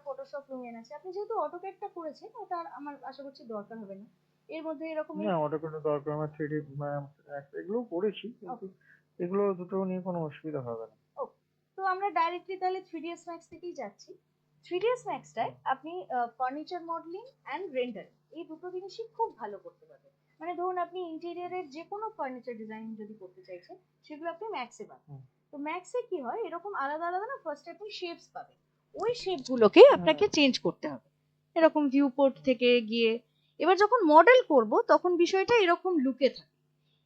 Photoshop লুমিয়ান আছে, আপনি যেহেতু অটোক্যাডটা করেছেন ওটা আর আমার আশা করছি দরকার হবে না। এর মধ্যে এরকম না ওটা কোনো দরকার, আমার 3D এগুলো করেছি, কিন্তু এগুলো দুটো নিয়ে কোনো অসুবিধা হবে না। তো আমরা ডাইরেক্টলি তাহলে 3ds max থেকেই যাচ্ছি। 3ds max টায় আপনি ফার্নিচার মডেলিং এন্ড রেন্ডার এই দুটো জিনিসই খুব ভালো করতে পারবেন। মানে ধরুন আপনি ইন্টেরিয়রের যে কোনো ফার্নিচার ডিজাইন যদি করতে চাইছেন সেগুলো আপনি ম্যাক্সে পাবেন। তো ম্যাক্সে কি হয়, এরকম আলাদা আলাদা না ফার্স্টে আপনি শেপস পাবেন, ওই শেপগুলোকে আপনাকে চেঞ্জ করতে হবে এরকম ভিউ পোর্ট থেকে গিয়ে। এবার যখন মডেল করব তখন বিষয়টা এরকম লুকে থাকে।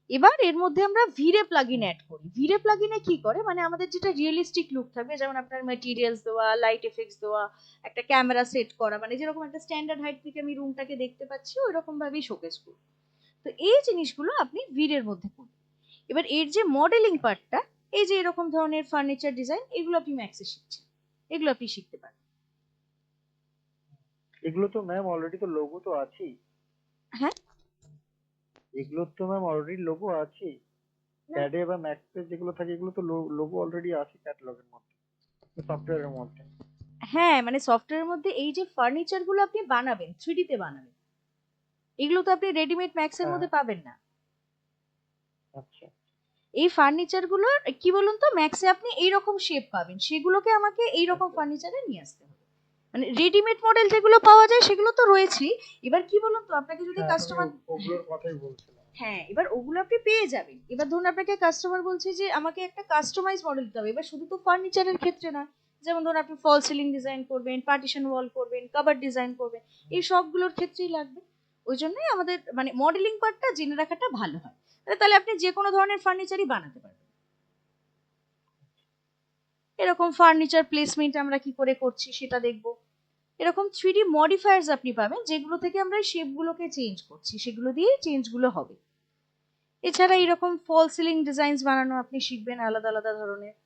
এবার এর মধ্যে আমরা ভিরে প্লাগইন অ্যাড করি। ভিরে প্লাগইনে কি করে, মানে আমাদের যেটা রিয়েলিস্টিক লুক থাকবে, যেমন আপনার ম্যাটেরিয়ালস দেওয়া, লাইট এফেক্টস দেওয়া, একটা ক্যামেরা সেট করা, মানে যেরকম একটা স্ট্যান্ডার্ড হাইট থেকে আমি রুমটাকে দেখতে পাচ্ছি ওই রকম ভাবেই শোকেস করি। তো এই জিনিসগুলো আপনি ভিরের মধ্যে করুন। এবার এর যে মডেলিং পার্টটা, এই যে এরকম ধরনের ফার্নিচার ডিজাইন, এগুলো আপনি ম্যাক্সে শিখছেন, এগুলো আপনি শিখতে পারেন। এগুলো তো ম্যাম অলরেডি তো লোগো তো আছেই। হ্যাঁ, এগুলো তো ম্যাম অলরেডি লোগো আছেই, ক্যাডে বা ম্যাক্সে যেগুলো থাকে এগুলো তো লোগো অলরেডি আছে ক্যাটালগের মধ্যে, সফটওয়্যারের মধ্যে। হ্যাঁ, মানে সফটওয়্যারের মধ্যে এই যে ফার্নিচার গুলো আপনি বানাবেন, 3D তে বানাবেন, এগুলো তো আপনি রেডিমেড ম্যাক্সের হ্যাঁ। মধ্যে পাবেন না। আচ্ছা। এই ফার্নিচার গুলোর কি বলুন তো, ম্যাক্সে আপনি এইরকম শেপ পাবেন, সেগুলোকে আমাকে এইরকম আচ্ছা। ফার্নিচারে নিয়ে আসতে হবে। মানে রেডিমেড মডেল যেগুলো পাওয়া যায় সেগুলো তো রয়েছেই। এবার কি বলুন তো, আপনাকে যদি হ্যাঁ আমি কাস্টমার, ওগুলোর কথাই বলছিলাম। হ্যাঁ এবার ওগুলো আপনি পেয়ে যাবেন। এবার ধরুন আপনাকে কাস্টমার বলছে যে আমাকে একটা কাস্টমাইজ মডেল দিতে হবে, এবার শুধু তো ফার্নিচারের ক্ষেত্রে না, যেমন ধরুন আপনি ফল সিলিং ডিজাইন করবেন, পার্টিশন ওয়াল করবেন, কভার ডিজাইন করবেন, এই সবগুলোর ক্ষেত্রেই লাগবে। ওই জন্যই আমাদের মানে মডেলিং পার্টটা জেনে রাখাটা ভালো হয়, তাহলে আপনি যে কোনো ধরনের ফার্নিচারই বানাতে পারবেন। এরকম ফার্নিচার প্লেসমেন্ট আমরা কি করে করছি সেটা দেখবো। এরকম 3D মডিফায়ার্স আপনি পাবেন যেগুলো থেকে আমরা শেপগুলোকে চেঞ্জ করছি, সেগুলো দিয়ে চেঞ্জগুলো হবে। এছাড়া এরকম ফল সিলিং ডিজাইনস বানানো আপনি শিখবেন আলাদা আলাদা ধরনের এগুলো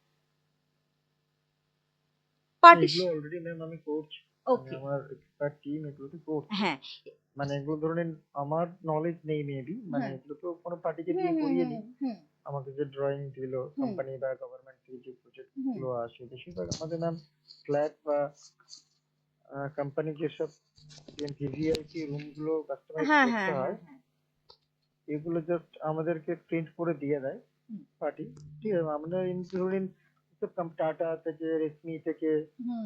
পার্টিশন। অলরেডি ম্যাম আমি করছি, মানে ওকে, আমার এক্সপার্ট টিম এগুলোতে করছে। হ্যাঁ, মানে এগুলো ধরনের আমার নলেজ নেই মেবি, মানে হুম এগুলো তো কোনো পার্টিকে হুম দিয়ে হুম করিয়ে হুম দিই। হুম আমাকে যে ড্রয়িং দিল হুম কোম্পানি বা গভর্নমেন্ট থেকে যে প্রজেক্ট হুম গুলো আসে, বেশিরভাগ আমাদের ম্যাম ফ্ল্যাট বা কোম্পানি যেসব ভিভিআইপি রুম গুলো কাস্টমাইজ হ্যাঁ করতে হ্যাঁ হ্যাঁ হয়, হ্যাঁ এগুলো জাস্ট আমাদেরকে প্রিন্ট করে দিয়ে দেয় হুম পার্টি। ঠিক আছে, আমরা ধরুন টাটা থেকে, রেডমি থেকে,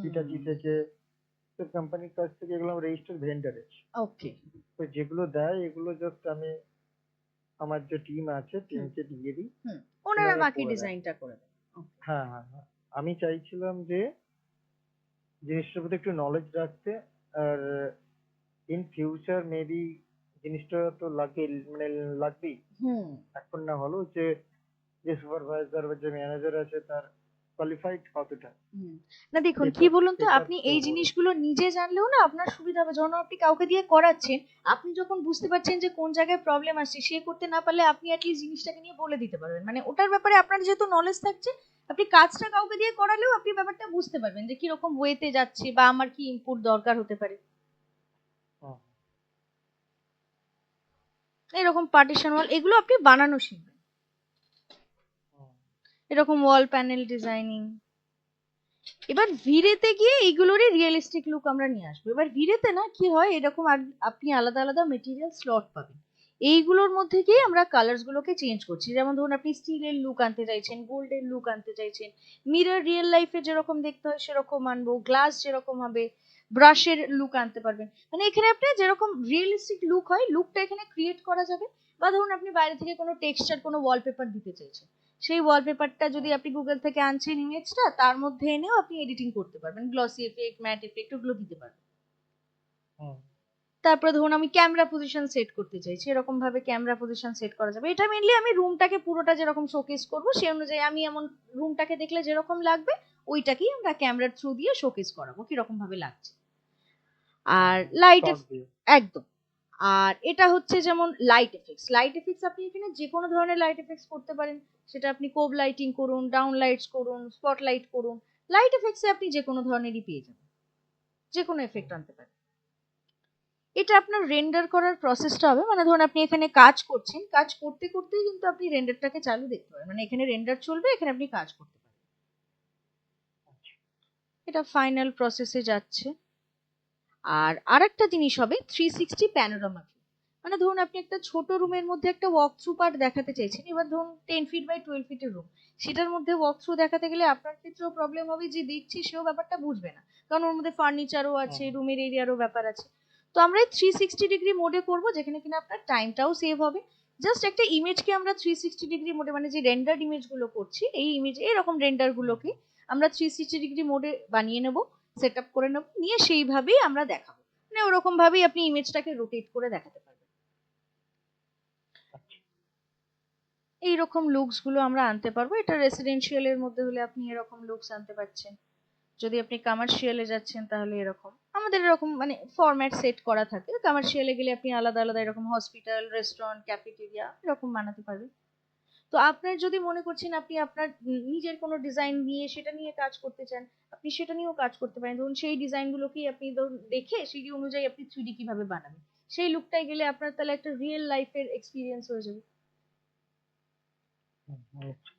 হিটাচি হুম থেকে, সব কোম্পানির কাছ থেকে এগুলো রেজিস্টার্ড ভেন্ডার আছে। ওকে তো যেগুলো দেয় এগুলো জাস্ট আমি আমার যে টিম আছে হুম টিমকে দিয়ে দিই, হুম ওনারা ওনারা বাকি করে দেয়। ডিজাইনটা করে দেন। হ্যাঁ হ্যাঁ হ্যাঁ, আমি চাইছিলাম যে জিনিসটার প্রতি একটু নলেজ রাখতে। আর ইন ফিউচার মেবি জিনিসটা তো লাগে, মানে লাগবেই। হুম এখন না হলেও যে যে সুপারভাইজার বা যে ম্যানেজার আছে তার কোয়ালিফাইড কতটা, হুম না দেখুন কি সেটা বলুন তো, সেটার আপনি তো এই বড়। জিনিসগুলো নিজে জানলেও না আপনার সুবিধা হবে, যখন আপনি কাউকে দিয়ে করাচ্ছেন, আপনি যখন বুঝতে পারছেন যে কোন জায়গায় প্রবলেম আসছে, সে করতে না পারলে আপনি অ্যাটলিস্ট জিনিসটাকে নিয়ে বলে দিতে পারবেন, মানে ওটার ব্যাপারে আপনার যেহেতু নলেজ থাকছে, আপনি কাজটা কাউকে দিয়ে করালেও আপনি ব্যাপারটা বুঝতে পারবেন যে কিরকম ওয়েতে যাচ্ছে বা আমার কি ইনপুট দরকার হতে পারে। হুম, এরকম পার্টিশন ওয়াল এগুলো আপনি বানানো শিখবেন, হুম। এরকম ওয়াল প্যানেল ডিজাইনিং। এবার ভিড়েতে গিয়ে এইগুলোরই রিয়েলিস্টিক লুক আমরা নিয়ে আসবো। এবার ভিড়েতে না কি হয়, এরকম আপনি আলাদা আলাদা মেটেরিয়াল স্লট পাবেন, এইগুলোর মধ্যে গিয়ে আমরা কালার্স গুলোকে চেঞ্জ করছি। যেমন ধরুন আপনি স্টিলের লুক আনতে চাইছেন, গোল্ডের লুক আনতে চাইছেন, মিরর রিয়েল লাইফে যেরকম দেখতে হয় সেরকম আনবো, গ্লাস যেরকম হবে, ব্রাশের লুক আনতে পারবেন, মানে এখানে আপনি যেরকম রিয়েলিস্টিক লুক হয় লুকটা এখানে ক্রিয়েট করা যাবে। বা ধরুন আপনি বাইরে থেকে কোনো টেক্সচার কোনো ওয়ালপেপার দিতে চাইছেন, সেই ওয়ালপেপারটা যদি আপনি গুগল থেকে আনছেন ইমেজটা, তার মধ্যে এনেও আপনি এডিটিং করতে পারবেন, গ্লসি এফেক্ট, ম্যাট এফেক্ট ওগুলো দিতে পারবেন। হুম। তারপরে ধরুন আমি ক্যামেরা পজিশন সেট করতে চাইছি, এরকম ভাবে ক্যামেরা পজিশন সেট করা যাবে। এটা মেইনলি আমি রুমটাকে পুরোটা যেরকম শোকেস করব সেই অনুযায়ী আমি এমন রুমটাকে দেখলে যেরকম লাগবে ওইটাকেই আমরা ক্যামেরার থ্রু দিয়ে শোকেস করাবো কিরকম ভাবে লাগছে। আর লাইট শর্ট দিয়ে। একদম। আর এটা হচ্ছে যেমন লাইট এফেক্টস, লাইট এফেক্টস আপনি এখানে যে কোনো ধরনের লাইট এফেক্টস করতে পারেন, সেটা আপনি কোব লাইটিং করুন, ডাউন লাইটস করুন, স্পটলাইট করুন, লাইট এফেক্টসে আপনি যে কোনো ধরনেরই পেয়ে যাবেন, যে কোনো এফেক্ট আনতে পারেন। এটা আপনার রেন্ডার করার প্রসেসটা হবে, মানে ধরুন আপনি এখানে কাজ করছেন, কাজ করতে করতেই কিন্তু আপনি রেন্ডারটাকে চালু দেখতে পারেন, মানে এখানে রেন্ডার চলবে, এখানে আপনি কাজ করতে পারেন। এটা ফাইনাল প্রসেসে যাচ্ছে। আর আরেকটা জিনিস হবে 360 প্যানোরামা ভিউ। মানে ধরুন আপনি একটা ছোট রুমের মধ্যে একটা ওয়াক থ্রু পার্ট দেখাতে চাইছেন, এবার ধরুন 10 ফিট বাই 12 ফিটের রুম, সেটার মধ্যে ওয়াক থ্রু দেখাতে গেলে আপনার ক্ষেত্রেও প্রবলেম হবে, যে দেখছি সেও ব্যাপারটা বুঝবে না, কারণ ওর মধ্যে ফার্নিচারও আছে, হুম, রুমের এরিয়ারও ব্যাপার আছে। তো আমরা 360 ডিগ্রি মোডে করবো, যেখানে কিনা আপনার টাইমটাও সেভ হবে। জাস্ট একটা ইমেজকে আমরা 360 ডিগ্রি মোডে, মানে যে রেন্ডার ইমেজ গুলো করছি, এই ইমেজ এরকম রেন্ডার গুলোকে আমরা 360 ডিগ্রি মোডে বানিয়ে নেব, সেট আপ করে নেব, নিয়ে সেইভাবেই আমরা দেখাবো। মানে ওরকম ভাবেই আপনি ইমেজটাকে রোটেট করে দেখাতে পারবেন। আচ্ছা। এইরকম লুকস গুলো আমরা আনতে পারবো। এটা রেসিডেন্সিয়াল এর মধ্যে হলে আপনি এরকম লুকস আনতে পারছেন, যদি আপনি কমার্শিয়ালে যাচ্ছেন তাহলে এরকম। আমাদের এরকম মানে ফরম্যাট সেট করা থাকে, কমার্শিয়ালে গেলে আপনি আলাদা আলাদা এরকম হসপিটাল, রেস্টুরেন্ট, ক্যাফেটেরিয়া এরকম বানাতে পারবেন। তো আপনার যদি মনে করছেন আপনি আপনার নিজের কোনো ডিজাইন নিয়ে সেটা নিয়ে কাজ করতে চান, আপনি সেটা নিয়েও কাজ করতে পারেন। ধরুন সেই ডিজাইন গুলোকেই আপনি ধরুন দেখে সেই অনুযায়ী আপনি 3D কিভাবে বানাবেন, সেই লুকটাই গেলে আপনার তাহলে একটা রিয়েল লাইফের এক্সপিরিয়েন্স হয়ে যাবে। হুম, আচ্ছা।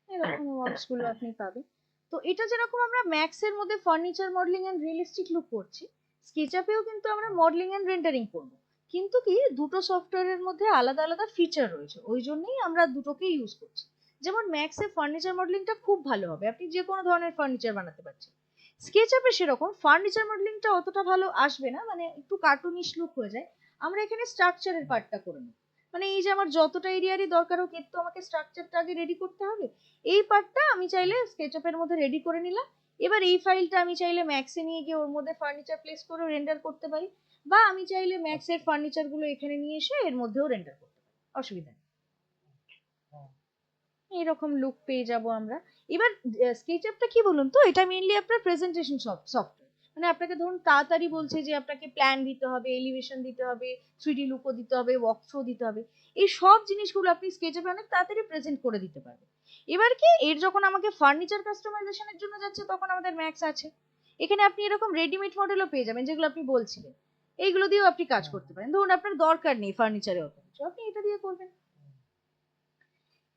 এরকম ওয়ার্কস গুলো আপনি পাবেন। তো এটা যেরকম আমরা ম্যাক্স এর মধ্যে furniture modelling and realistic look করছি, স্কেচআপেও কিন্তু আমরা মডেলিং এন্ড রেন্ডারিং করব। কিন্তু কি দুটো সফটওয়্যারের মধ্যে আলাদা আলাদা ফিচার রয়েছে, ওই জন্যই আমরা দুটোকেই ইউজ করছি। যেমন ম্যাক্স এর ফার্নিচার মডেলিংটা খুব ভালো হবে, আপনি যে কোনো ধরনের ফার্নিচার বানাতে পারছেন। স্কেচআপে সেরকম ফার্নিচার মডেলিংটা অতটা ভালো আসবে না, মানে একটু কার্টুনিশ লুক হয়ে যায়। আমরা এখানে স্ট্রাকচারের পার্টটা করে নেব। মানে এই যে আমার যতটা এরিয়ারই দরকার হোক, এর তো আমাকে স্ট্রাকচারটা আগে রেডি করতে হবে। এই পার্টটা আমি চাইলে স্কেচআপের মধ্যে রেডি করে নিলাম। এবার এই ফাইলটা আমি চাইলে ম্যাক্সে নিয়ে গিয়ে ওর মধ্যে ফার্নিচার প্লেস করে রেন্ডার করতে পারি, বা আমি চাইলে ম্যাক্সের ফার্নিচার গুলো এখানে নিয়ে এসে এর মধ্যেও রেন্ডার করতে পারি, অসুবিধা নেই। হুম, এরকম লুক পেয়ে যাব আমরা। এবার স্কেচআপটা কি বলুন তো, এটা মেইনলি আপনার প্রেজেন্টেশন সফটওয়্যার। মানে আপনাকে ধরুন তাড়াতাড়ি বলছে যে আপনাকে প্ল্যান দিতে হবে, এলিভেশন দিতে হবে, 3D লুকও দিতে হবে, ওয়াক থ্রু দিতে হবে, এই সব জিনিসগুলো আপনি স্কেচআপে অনেক তাড়াতাড়ি প্রেজেন্ট করে দিতে পারবেন। এবার কি এর যখন আমাকে ফার্নিচার কাস্টমাইজেশনের জন্য যাচ্ছে, তখন আমাদের ম্যাক্স আছে। এখানে আপনি এরকম রেডিমেড মডেলও পেয়ে যাবেন, যেগুলো আপনি বলছিলেন, এইগুলো দিয়েও আপনি কাজ হুম, করতে পারেন। ধরুন আপনার দরকার নেই ফার্নিচারে অত কিছু, আপনি এটা দিয়ে করবেন।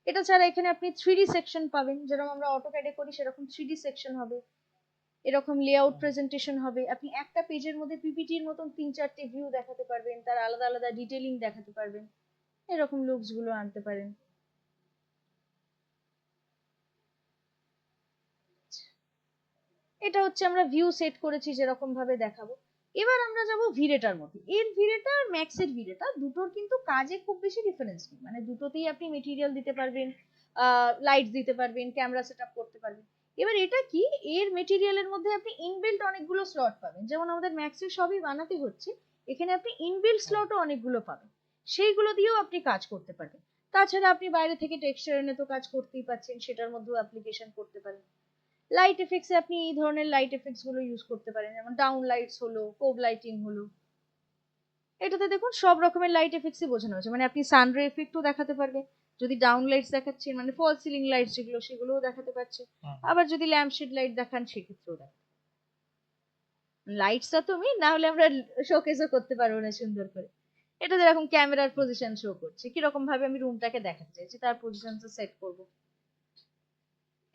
এটা ছাড়া এখানে আপনি 3D সেকশন পাবেন, যেরকম আমরা অটোক্যাডে করি সেরকম 3D সেকশন হবে। এরকম লেআউট হুম, প্রেজেন্টেশন হবে, আপনি একটা পেজের মধ্যে পিপিটির মতন 3-4টে ভিউ দেখাতে পারবেন, তার আলাদা আলাদা ডিটেইলিং দেখাতে পারবেন। এরকম লুকস গুলো আনতে পারেন। এটা হচ্ছে আমরা ভিউ সেট করেছি যেরকম ভাবে দেখাবো। এবার আমরা যাব ভিরেটার মধ্যে। এর ভিরেটা আর ম্যাক্সের ভিরেটা দুটোর কিন্তু কাজে খুব বেশি ডিফারেন্স নেই, মানে দুটোতেই আপনি মেটেরিয়াল দিতে পারবেন, লাইট দিতে পারবেন, ক্যামেরা সেট আপ করতে পারবেন। এবার এটা কি, এর মেটেরিয়ালের মধ্যে আপনি ইনবিল্ট অনেকগুলো স্লট পাবেন, যেমন আমাদের ম্যাক্সের সবই বানাতে হচ্ছে, এখানে আপনি ইনবিল্ট হুম, স্লটও অনেকগুলো পাবেন, সেইগুলো দিয়েও আপনি কাজ করতে পারবেন। তাছাড়া আপনি বাইরে থেকে টেক্সচার এনে তো কাজ করতেই পাচ্ছেন, সেটার মধ্যেও অ্যাপ্লিকেশন করতে পারেন। লাইট এফেক্টসে আপনি এই ধরনের লাইট এফেক্টস গুলো ইউজ করতে পারেন, যেমন ডাউন লাইটস হলো, কোব লাইটিং হলো। এটাতে দেখুন সব রকমের লাইট এফেক্টসই বোঝানো হয়েছে, মানে আপনি সানরে এফেক্টও দেখাতে পারবেন, যদি ডাউন লাইটস দেখাচ্ছেন মানে ফল সিলিং লাইটস যেগুলো সেগুলোও দেখাতে পারছে। হুম, আবার যদি ল্যাম্প শেড লাইট দেখান সেক্ষেত্রেও দেখান। লাইটসটা তুমি না হলে আমরা শোকেসও করতে পারবো না সুন্দর করে। এটা যেরকম ক্যামেরার পজিশন শো করছে, কিরকম ভাবে আমি রুমটাকে দেখাতে চাইছি তার পজিশনটা সেট করব।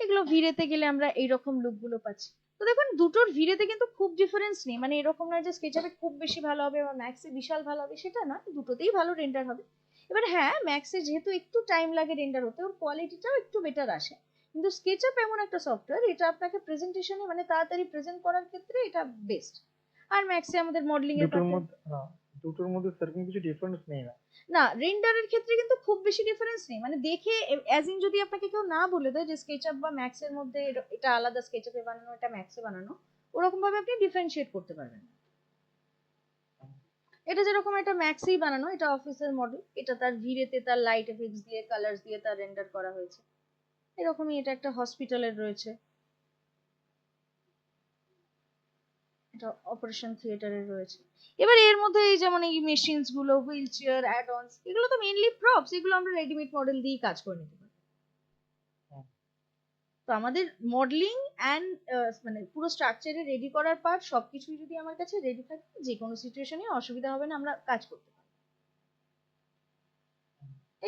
এগুলো ভিড়েতে গেলে আমরা এইরকম লুক গুলো পাচ্ছি। তো দেখুন দুটোর ভিড়েতে কিন্তু খুব ডিফারেন্স নেই, মানে এরকম নয় যে স্কেচআপে খুব বেশি ভালো হবে বা ম্যাক্সে বিশাল ভালো হবে, সেটা না, দুটোতেই ভালো রেন্ডার হবে। এবার হ্যাঁ, ম্যাক্সে যেহেতু একটু টাইম লাগে রেন্ডার হতে, ওর কোয়ালিটিটাও একটু বেটার আসে। কিন্তু স্কেচআপ এমন একটা সফটওয়্যার, এটা আপনাকে প্রেজেন্টেশনে মানে তাড়াতাড়ি প্রেজেন্ট করার ক্ষেত্রে এটা বেস্ট। আর ম্যাক্সে আমাদের মডেলিং এর দুটোর পার্টটা, মধ্যে, হ্যাঁ, দুটোর মধ্যে সেরকম কিছু ডিফারেন্স নেই না। না রেন্ডারের ক্ষেত্রে কিন্তু খুব বেশি ডিফারেন্স নেই, মানে দেখে অ্যাজ ইন যদি আপনাকে কেউ না বলে দেয় যে স্কেচআপ বা ম্যাক্স এর মধ্যে এটা আলাদা, স্কেচআপে বানানো এটা ম্যাক্সে বানানো, ওরকম ভাবে আপনি ডিফারেন্সিয়েট করতে পারবেন না। এটা যেরকম একটা ম্যাক্সেই বানানো, এটা অফিসের মডেল, এটা তার ভিড়েতে তার লাইট এফেক্টস দিয়ে কালার্স দিয়ে তার রেন্ডার করা হয়েছে। এরকমই এটা একটা হসপিটালের রয়েছে, এটা অপারেশন থিয়েটারের রয়েছে। এবার এর মধ্যে এই যেমন এই মেশিনস গুলো, হুইল চেয়ার, অ্যাড অনস, এগুলো তো মেইনলি প্রপস, এগুলো আমরা রেডিমেড মডেল দিয়েই কাজ করে নিতে পারি। হুম, তো আমাদের মডেলিং অ্যান্ড মানে পুরো স্ট্রাকচারে রেডি করার পার্ট সবকিছুই যদি আমার কাছে রেডি থাকে, যে কোনো সিচুয়েশনে অসুবিধা হবে না, আমরা কাজ করতে পারি।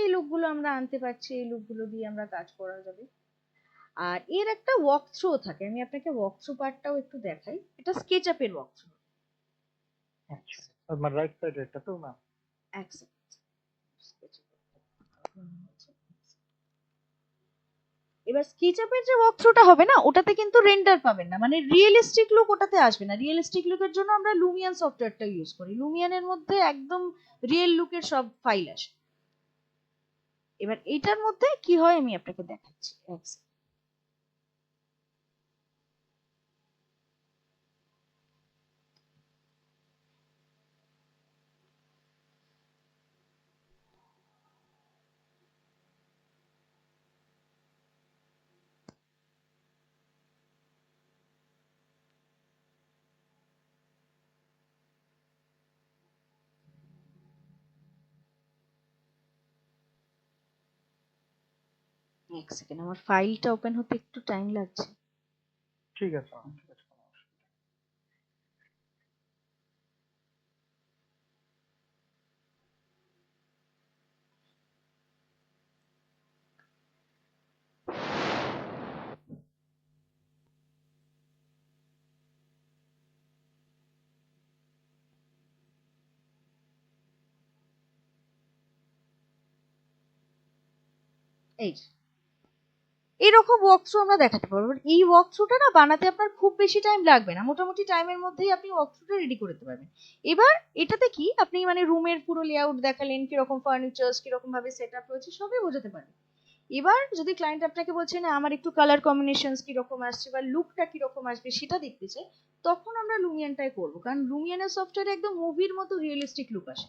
এই লুকগুলো আমরা আনতে পারছি, এই লুকগুলো দিয়ে আমরা কাজ করা যাবে। আর এর একটা ওয়াক থ্রু থাকে, আমি আপনাকে ওয়াক থ্রু পার্টটাও একটু দেখাই। এটা স্কেচআপের ওয়াক থ্রু। আচ্ছা আমার রাইট সাইড এটা তো ম্যাম। এক সেকেন্ড। এবার স্কেচআপের যে ওয়াকথ্রুটা হবে না, ওটাতে কিন্তু রেন্ডার পাবেন না, মানে রিয়েলিস্টিক লুক ওটাতে আসবে না। রিয়েলিস্টিক লুকের জন্য আমরা লুমিয়ান সফটওয়্যারটা ইউজ করি। লুমিয়ানের মধ্যে একদম রিয়েল লুকের সব ফাইল আসে। এবার এইটার মধ্যে কি হয় আমি আপনাকে দেখাচ্ছি। এক second। এক সেকেন্ড, আমার ফাইলটা ওপেন হতে একটু টাইম লাগছে। ঠিক আছে ম্যাম, ঠিক আছে কোনো অসুবিধা নেই। এই যে, এরকম ওয়াকথ্রু আমরা দেখাতে পারবো। But এই ওয়াকথ্রুটা না বানাতে আপনার খুব বেশি টাইম লাগবে না, মোটামুটি টাইমের মধ্যেই আপনি ওয়াকথ্রুটা রেডি করতে পারবেন। এবার এটাতে কি আপনি মানে রুমের পুরো লেআউট দেখালেন, কিরকম ফার্নিচার্স, কিরকম ভাবে সেট আপ রয়েছে, সবই বোঝাতে পারবেন। এবার যদি ক্লায়েন্ট আপনাকে বলছে না আমার একটু কালার কম্বিনেশনস কিরকম আসছে বা লুকটা কিরকম আসবে সেটা দেখতে চাই, তখন আমরা লুমিয়ানটাই করবো। কারণ লুমিয়ানের সফটওয়্যারে একদম মুভির মতো রিয়েলিস্টিক লুক আসে।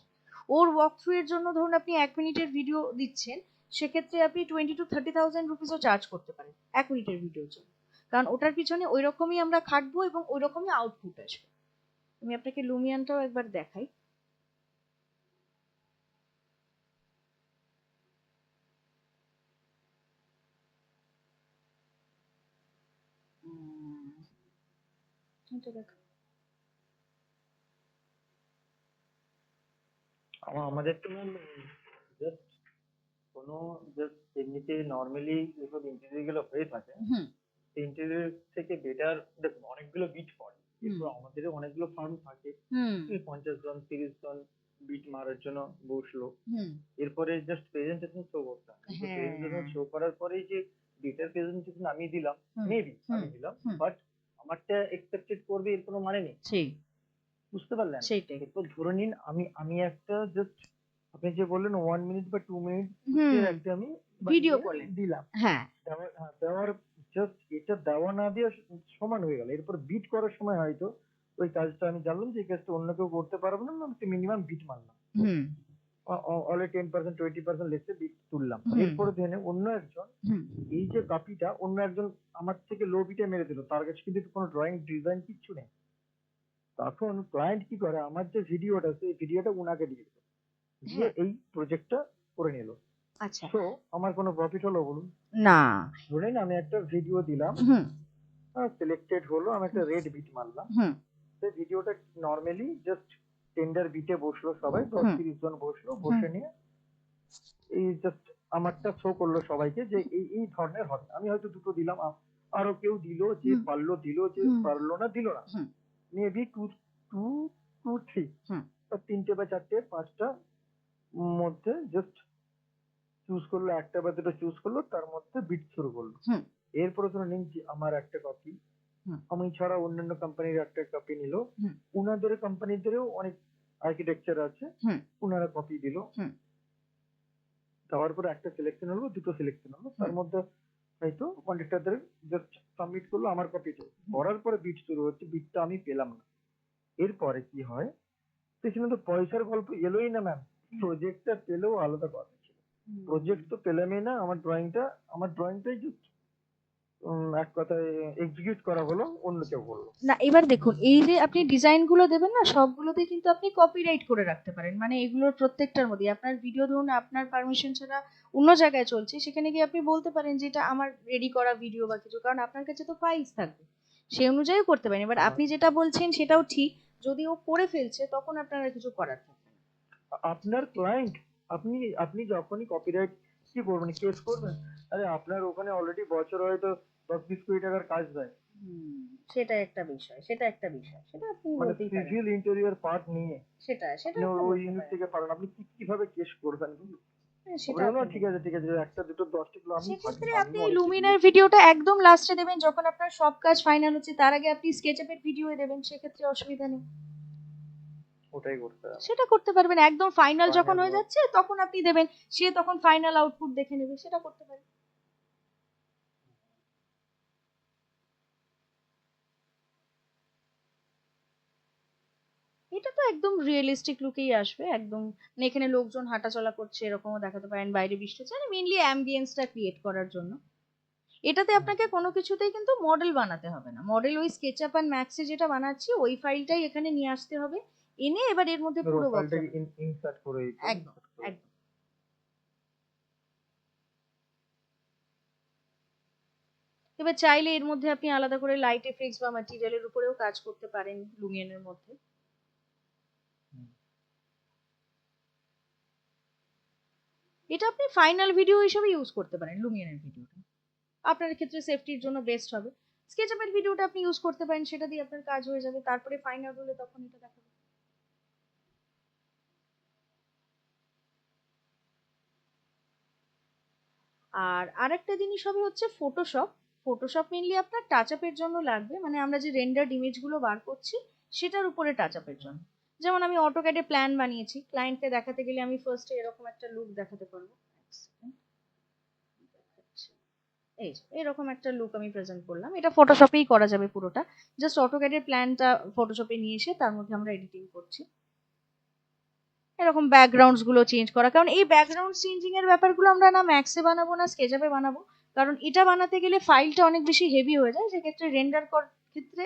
ওর ওয়াক থ্রু এর জন্য ধরুন আপনি 1 মিনিটের ভিডিও দিচ্ছেন, সেক্ষেত্রে আপনি 20 to 30,000 রুপিসও চার্জ করতে পারেন 1 মিনিটের ভিডিওর জন্য। কারণ ওটার পিছনে ওই রকমই আমরা খাটবো এবং ওই রকমই আউটপুট আসবে। আমি আপনাকে লুমিয়ানটাও একবার দেখাই। এটা দেখো। আমাদের তো ম্যাম জাস্ট কোনো জাস্ট এমনিতে নর্মালি যেসব ইন্টারভিউ গুলো হয়ে থাকে, হুম ইন্টারভিউ থেকে বেটার দেখুন অনেকগুলো বিট পড়ে। হুম এরপর আমাদেরও অনেকগুলো ফার্ম থাকে, হুম এই 50 জন 30 জন বিট মারার জন্য বসলো। হুম এরপরে জাস্ট প্রেজেন্টেশন শো করতে হবে। কিন্তু প্রেজেন্টেশন হ্যাঁ শো করার পরেই যে বিটার প্রেজেন্টেশন আমি দিলাম, হুম মেবি হুম আমি দিলাম, হুম বাট আমারটা এক্সপেক্টেড করবে এর কোনো মানে নেই। সেই বুঝতে পারলেন? সেইটাই। এরপর ধরে নিন আমি আমি একটা জাস্ট আপনি যে বললেন 1 মিনিট বা 2 মিনিট হুম এর একটা আমি ভিডিও বানিয়ে করলেন। দিলাম। হ্যাঁ দেওয়ার জাস্ট এটা দেওয়া না দেওয়া সমান হয়ে গেল। এরপর বিট করার সময় হয়তো ওই কাজটা আমি জানলাম যে এই কাজটা অন্য কেউ করতে পারবে না, আমি মিনিমাম বিট মারলাম। হুম অলরেডি 10% 20% লেসে বিট তুললাম। হুম এরপরে ধরে অন্য একজন হুম এই যে কপিটা অন্য একজন আমার থেকে লো বিটে মেরে দিল, তার কাছে কিন্তু কোনো ড্রয়িং ডিজাইন কিচ্ছু নেই। তখন ক্লায়েন্ট কি করে, আমার যে ভিডিওটা সেই ভিডিওটা উনাকে দিয়ে দিল, দিয়ে হ্যাঁ এই প্রজেক্টটা করে নিল। আচ্ছা সো আমার কোনো প্রফিট হলো বলুন? না ধরেন আমি একটা ভিডিও দিলাম, হুম সিলেক্টেড হলো, আমি একটা রেড বিট মারলাম। হুম সেই ভিডিওটা নর্মালি জাস্ট টেন্ডার বিটে বসলো, সবাই 10-30 জন বসলো, বসে নিয়ে এই জাস্ট আমারটা শো করলো সবাইকে যে এই এই ধরনের হবে। আমি হয়তো দুটো দিলাম, আরো কেউ দিল, যে হুম পারলো দিল, যে হুম পারলো না দিল না। Hmm maybe two two two three hmm বা তিনটে বা চারটে পাঁচটা মধ্যে জাস্ট চুজ করলো, একটা বা দুটো চুজ করলো, তার মধ্যে বিট শুরু করলো। হুম এরপরে ধরে নিন যে আমার একটা কপি, হুম আমি ছাড়া অন্যান্য কোম্পানির একটা কপি নিল, হুম উনাদের কোম্পানিদেরও অনেক আর্কিটেকচার আছে, হুম উনারা কপি দিল। হুম দেওয়ার পরে একটা সিলেকশন হলো, দুটো সিলেকশন হলো, তার মধ্যে হয়তো কন্ট্রাক্টরদের জাস্ট সাবমিট করলো আমার কপিটা। করার পরে বিট শুরু হচ্ছে, বিটটা আমি পেলাম না। এরপরে কি হয়, সেখানে তো পয়সার গল্প এলোই না ম্যাম। প্রজেক্টটা পেলেও আলাদা কথা ছিল, প্রজেক্ট তো পেলামই না। আমার ড্রয়িংটাই জাস্ট এক কথায় এক্সিকিউট করা হলো, অন্য কেউ করলো। না এবার দেখুন, এই যে আপনি ডিজাইন গুলো দেবেন না, সবগুলোতে কিন্তু আপনি কপিরাইট করে রাখতে পারেন। মানে এগুলোর প্রত্যেকটার মধ্যে আপনার ভিডিও ধরুন আপনার পারমিশন ছাড়া অন্য জায়গায় চলছে, সেখানে গিয়ে আপনি বলতে পারেন যে এটা আমার রেডি করা ভিডিও বা কিছু, কারণ আপনার কাছে তো ফাইলস থাকবে, সেই অনুযায়ী করতে পারেন। এবার আপনি যেটা বলছেন সেটাও ঠিক, যদি ও করে ফেলছে তখন আপনার আর কিছু করার থাকবে না। আপনার ক্লায়েন্ট, আপনি আপনি যখনই কপিরাইট কি করবেন, কেস করবেন? আরে আপনার ওখানে অলরেডি বছর হয়তো 10-20 কোটি টাকার কাজ দেয়। সেটা একটা বিষয়, সেটা আপনি মানে বলতেই পারেন। সিভিল ইন্টেরিয়র পার্ট নিয়ে সেটা আপনি আপনি ওই বলতে ইউনিট পারেন। থেকে পারেন, আপনি কিভাবে কেস করবেন বলুন? হ্যাঁ, সেটা তারপরে হলো আপনি ঠিক বলতে আছে পারেন। ঠিক আছে, একটা দুটো 10টা কিলো আমি সেক্ষেত্রে আপনি আমিও এই অনেক কিছু লুমিনার দিয়েছি। ভিডিওটা একদম লাস্টে দেবেন, যখন আপনার সব কাজ ফাইনাল হচ্ছে তার আগে আপনি স্কেচআপের ভিডিও দেবেন, সেক্ষেত্রে অসুবিধা নেই। ওটাই করতে হবে। সেটা করতে পারবেন, একদম ফাইনাল যখন ফাইনাল হয়ে যাচ্ছে তখন আপনি দেবেন, সে তখন ফাইনাল আউটপুট দেখে নেবে, সেটা করতে পারেন। এটা তো একদম রিয়েলিস্টিক লুকেই আসবে, একদম মানে এখানে লোকজন হাঁটাচলা করছে এরকমও দেখাতে পারেন, বাইরে বৃষ্টি হচ্ছে, মানে মেইনলি অ্যাম্বিয়েন্সটা ক্রিয়েট করার জন্য। এটাতে আপনাকে কোনো কিছুতেই কিন্তু মডেল বানাতে হবে না, মডেল ওই স্কেচআপ আর ম্যাক্সে যেটা বানাচ্ছি ওই ফাইলটাই এখানে নিয়ে আসতে হবে, এনে এবার এর মধ্যে পুরো ফাইলটাকে ওয়ার্কটা ইনসার্ট করে একদম একদম। এবার চাইলে এর মধ্যে আপনি আলাদা করে লাইট এফেক্টস বা ম্যাটেরিয়ালের উপরেও কাজ করতে পারেন লুমিয়নের মধ্যে। এটা আপনি ফাইনাল ভিডিও হিসেবে ইউজ করতে পারেন লুমিয়নের ভিডিওটা, আপনার ক্ষেত্রে সেফটির জন্য বেস্ট হবে। স্কেচআপের ভিডিওটা আপনি ইউজ করতে পারেন, সেটা দিয়ে আপনার কাজ হয়ে যাবে, তারপরে ফাইনাল হলে তখন এটা দেখাবে। আর আরেকটা জিনিস হবে হচ্ছে ফটোশপ। ফটোশপ মেইনলি আপনার টাচ আপের জন্য লাগবে, মানে আমরা যে রেন্ডার্ড ইমেজগুলো বার করছি সেটার উপরে টাচ আপের জন্য। যেমন আমি অটোক্যাডে প্ল্যান বানিয়েছি, ক্লায়েন্টকে দেখাতে গেলে আমি ফার্স্টে এরকম একটা লুক দেখাতে পারবো। এক second, দেখাচ্ছি। এই যে এরকম একটা লুক আমি প্রেজেন্ট করলাম, এটা ফটোশপেই করা যাবে পুরোটা, জাস্ট অটোক্যাডের প্ল্যানটা ফটোশপে নিয়ে এসে তার মধ্যে আমরা এডিটিং করছি। এরকম ব্যাকগ্রাউন্ডস গুলো চেঞ্জ করা, কারণ এই ব্যাকগ্রাউন্ড চেঞ্জিং এর ব্যাপারগুলো আমরা না ম্যাক্সে বানাবো না স্কেচআপে বানাবো, কারণ এটা বানাতে গেলে ফাইলটা অনেক বেশি হেভি হয়ে যায়, সেক্ষেত্রে রেন্ডার করার ক্ষেত্রে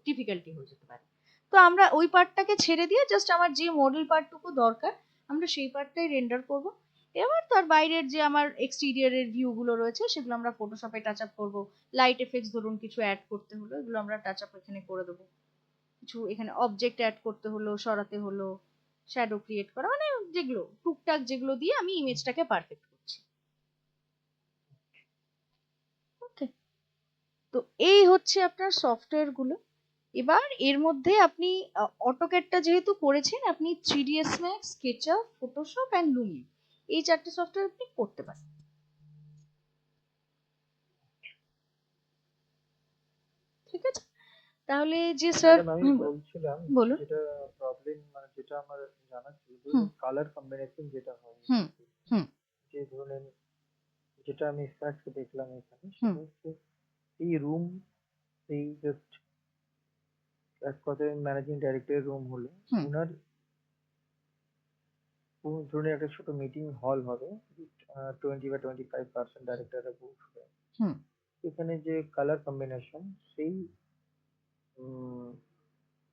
ডিফিকাল্টি হয়ে যেতে পারে। তো আমরা ওই পার্টটাকে ছেড়ে দিয়ে জাস্ট আমার যে মডেল পার্টটুকু দরকার আমরা সেই পার্টটাই রেন্ডার করব। এবার তার বাইরের যে আমার এক্সটিরিয়রের ভিউ গুলো রয়েছে সেগুলো আমরা ফটোশপে টাচ আপ করবো, লাইট এফেক্টস ধরুন কিছু অ্যাড করতে হলো এগুলো আমরা টাচ আপ এখানে করে দেবো, কিছু এখানে অবজেক্ট অ্যাড করতে হলো, সরাতে হলো, শ্যাডো ক্রিয়েট করা, মানে যেগুলো টুকটাক যেগুলো দিয়ে আমি ইমেজটাকে পারফেক্ট করছি। ওকে, তো এই হচ্ছে আপনার সফটওয়্যার গুলো। এবার এর মধ্যে আপনি অটোক্যাডটা যেহেতু করেছেন, আপনি 3ds Max, SketchUp, Photoshop and Lumion, এই চারটে সফটওয়্যার আপনি করতে পারেন। ঠিক আছে, তাহলে যে স্যার ম্যাডাম আমি বলছিলাম বলুন। যেটা প্রবলেম, মানে যেটা আমার জানা ছিল, হুম ধরুন কালার কম্বিনেশন যেটা হয়, হুম হুম যে ধরুন যেটা আমি স্ক্র্যাচ দেখলাম এখানে, হুম সেটা হচ্ছে এই রুম, এই জাস্ট এক কথায় ম্যানেজিং ডাইরেক্টরের রুম হলে হুম ওনার ধরুন একটা ছোট মিটিং হল হবে, 20 বা 25% ডাইরেক্টররা বসবে, হুম এখানে যে কালার কম্বিনেশন সেই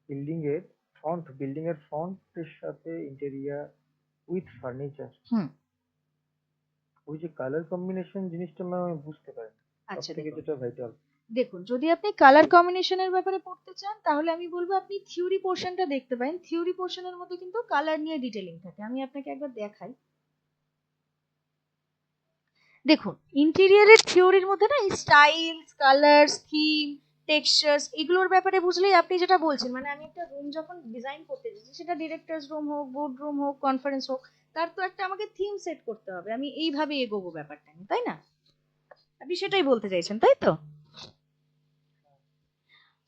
বিল্ডিং এর ফ্রন্টের সাথে ইন্টেরিয়ার উইথ ফার্নিচার, হুম। ওই যে কালার কম্বিনেশন জিনিসটা আমি বুঝতে পারি সব আচ্ছা থেকে দেখুন, যেটা ভাইটাল। যদি আপনি কালার কম্বিনেশনের ব্যাপারে পড়তে চান তাহলে আমি বলবো আপনি থিওরি পোর্শনটা দেখতে পারেন, থিওরি পোর্শনের মধ্যে কিন্তু কালার নিয়ে ডিটেইলিং থাকে, আমি আপনাকে একবার দেখাই। দেখুন, ইন্টেরিয়রের থিওরির মধ্যে না এই স্টাইলস, কালারস, থিম, টেক্সচার্স এগুলোর ব্যাপারে বুঝলেই আপনি যেটা বলছেন, মানে আমি একটা রুম যখন ডিজাইন করতে যাচ্ছি সেটা ডিরেক্টরস রুম হোক, বোর্ড রুম হোক, কনফারেন্স হোক, তার তো একটা আমাকে থিম সেট করতে হবে, আমি এইভাবে এগোবো ব্যাপারটা নিয়ে, তাই না? আপনি সেটাই বলতে চাইছেন তাই তো?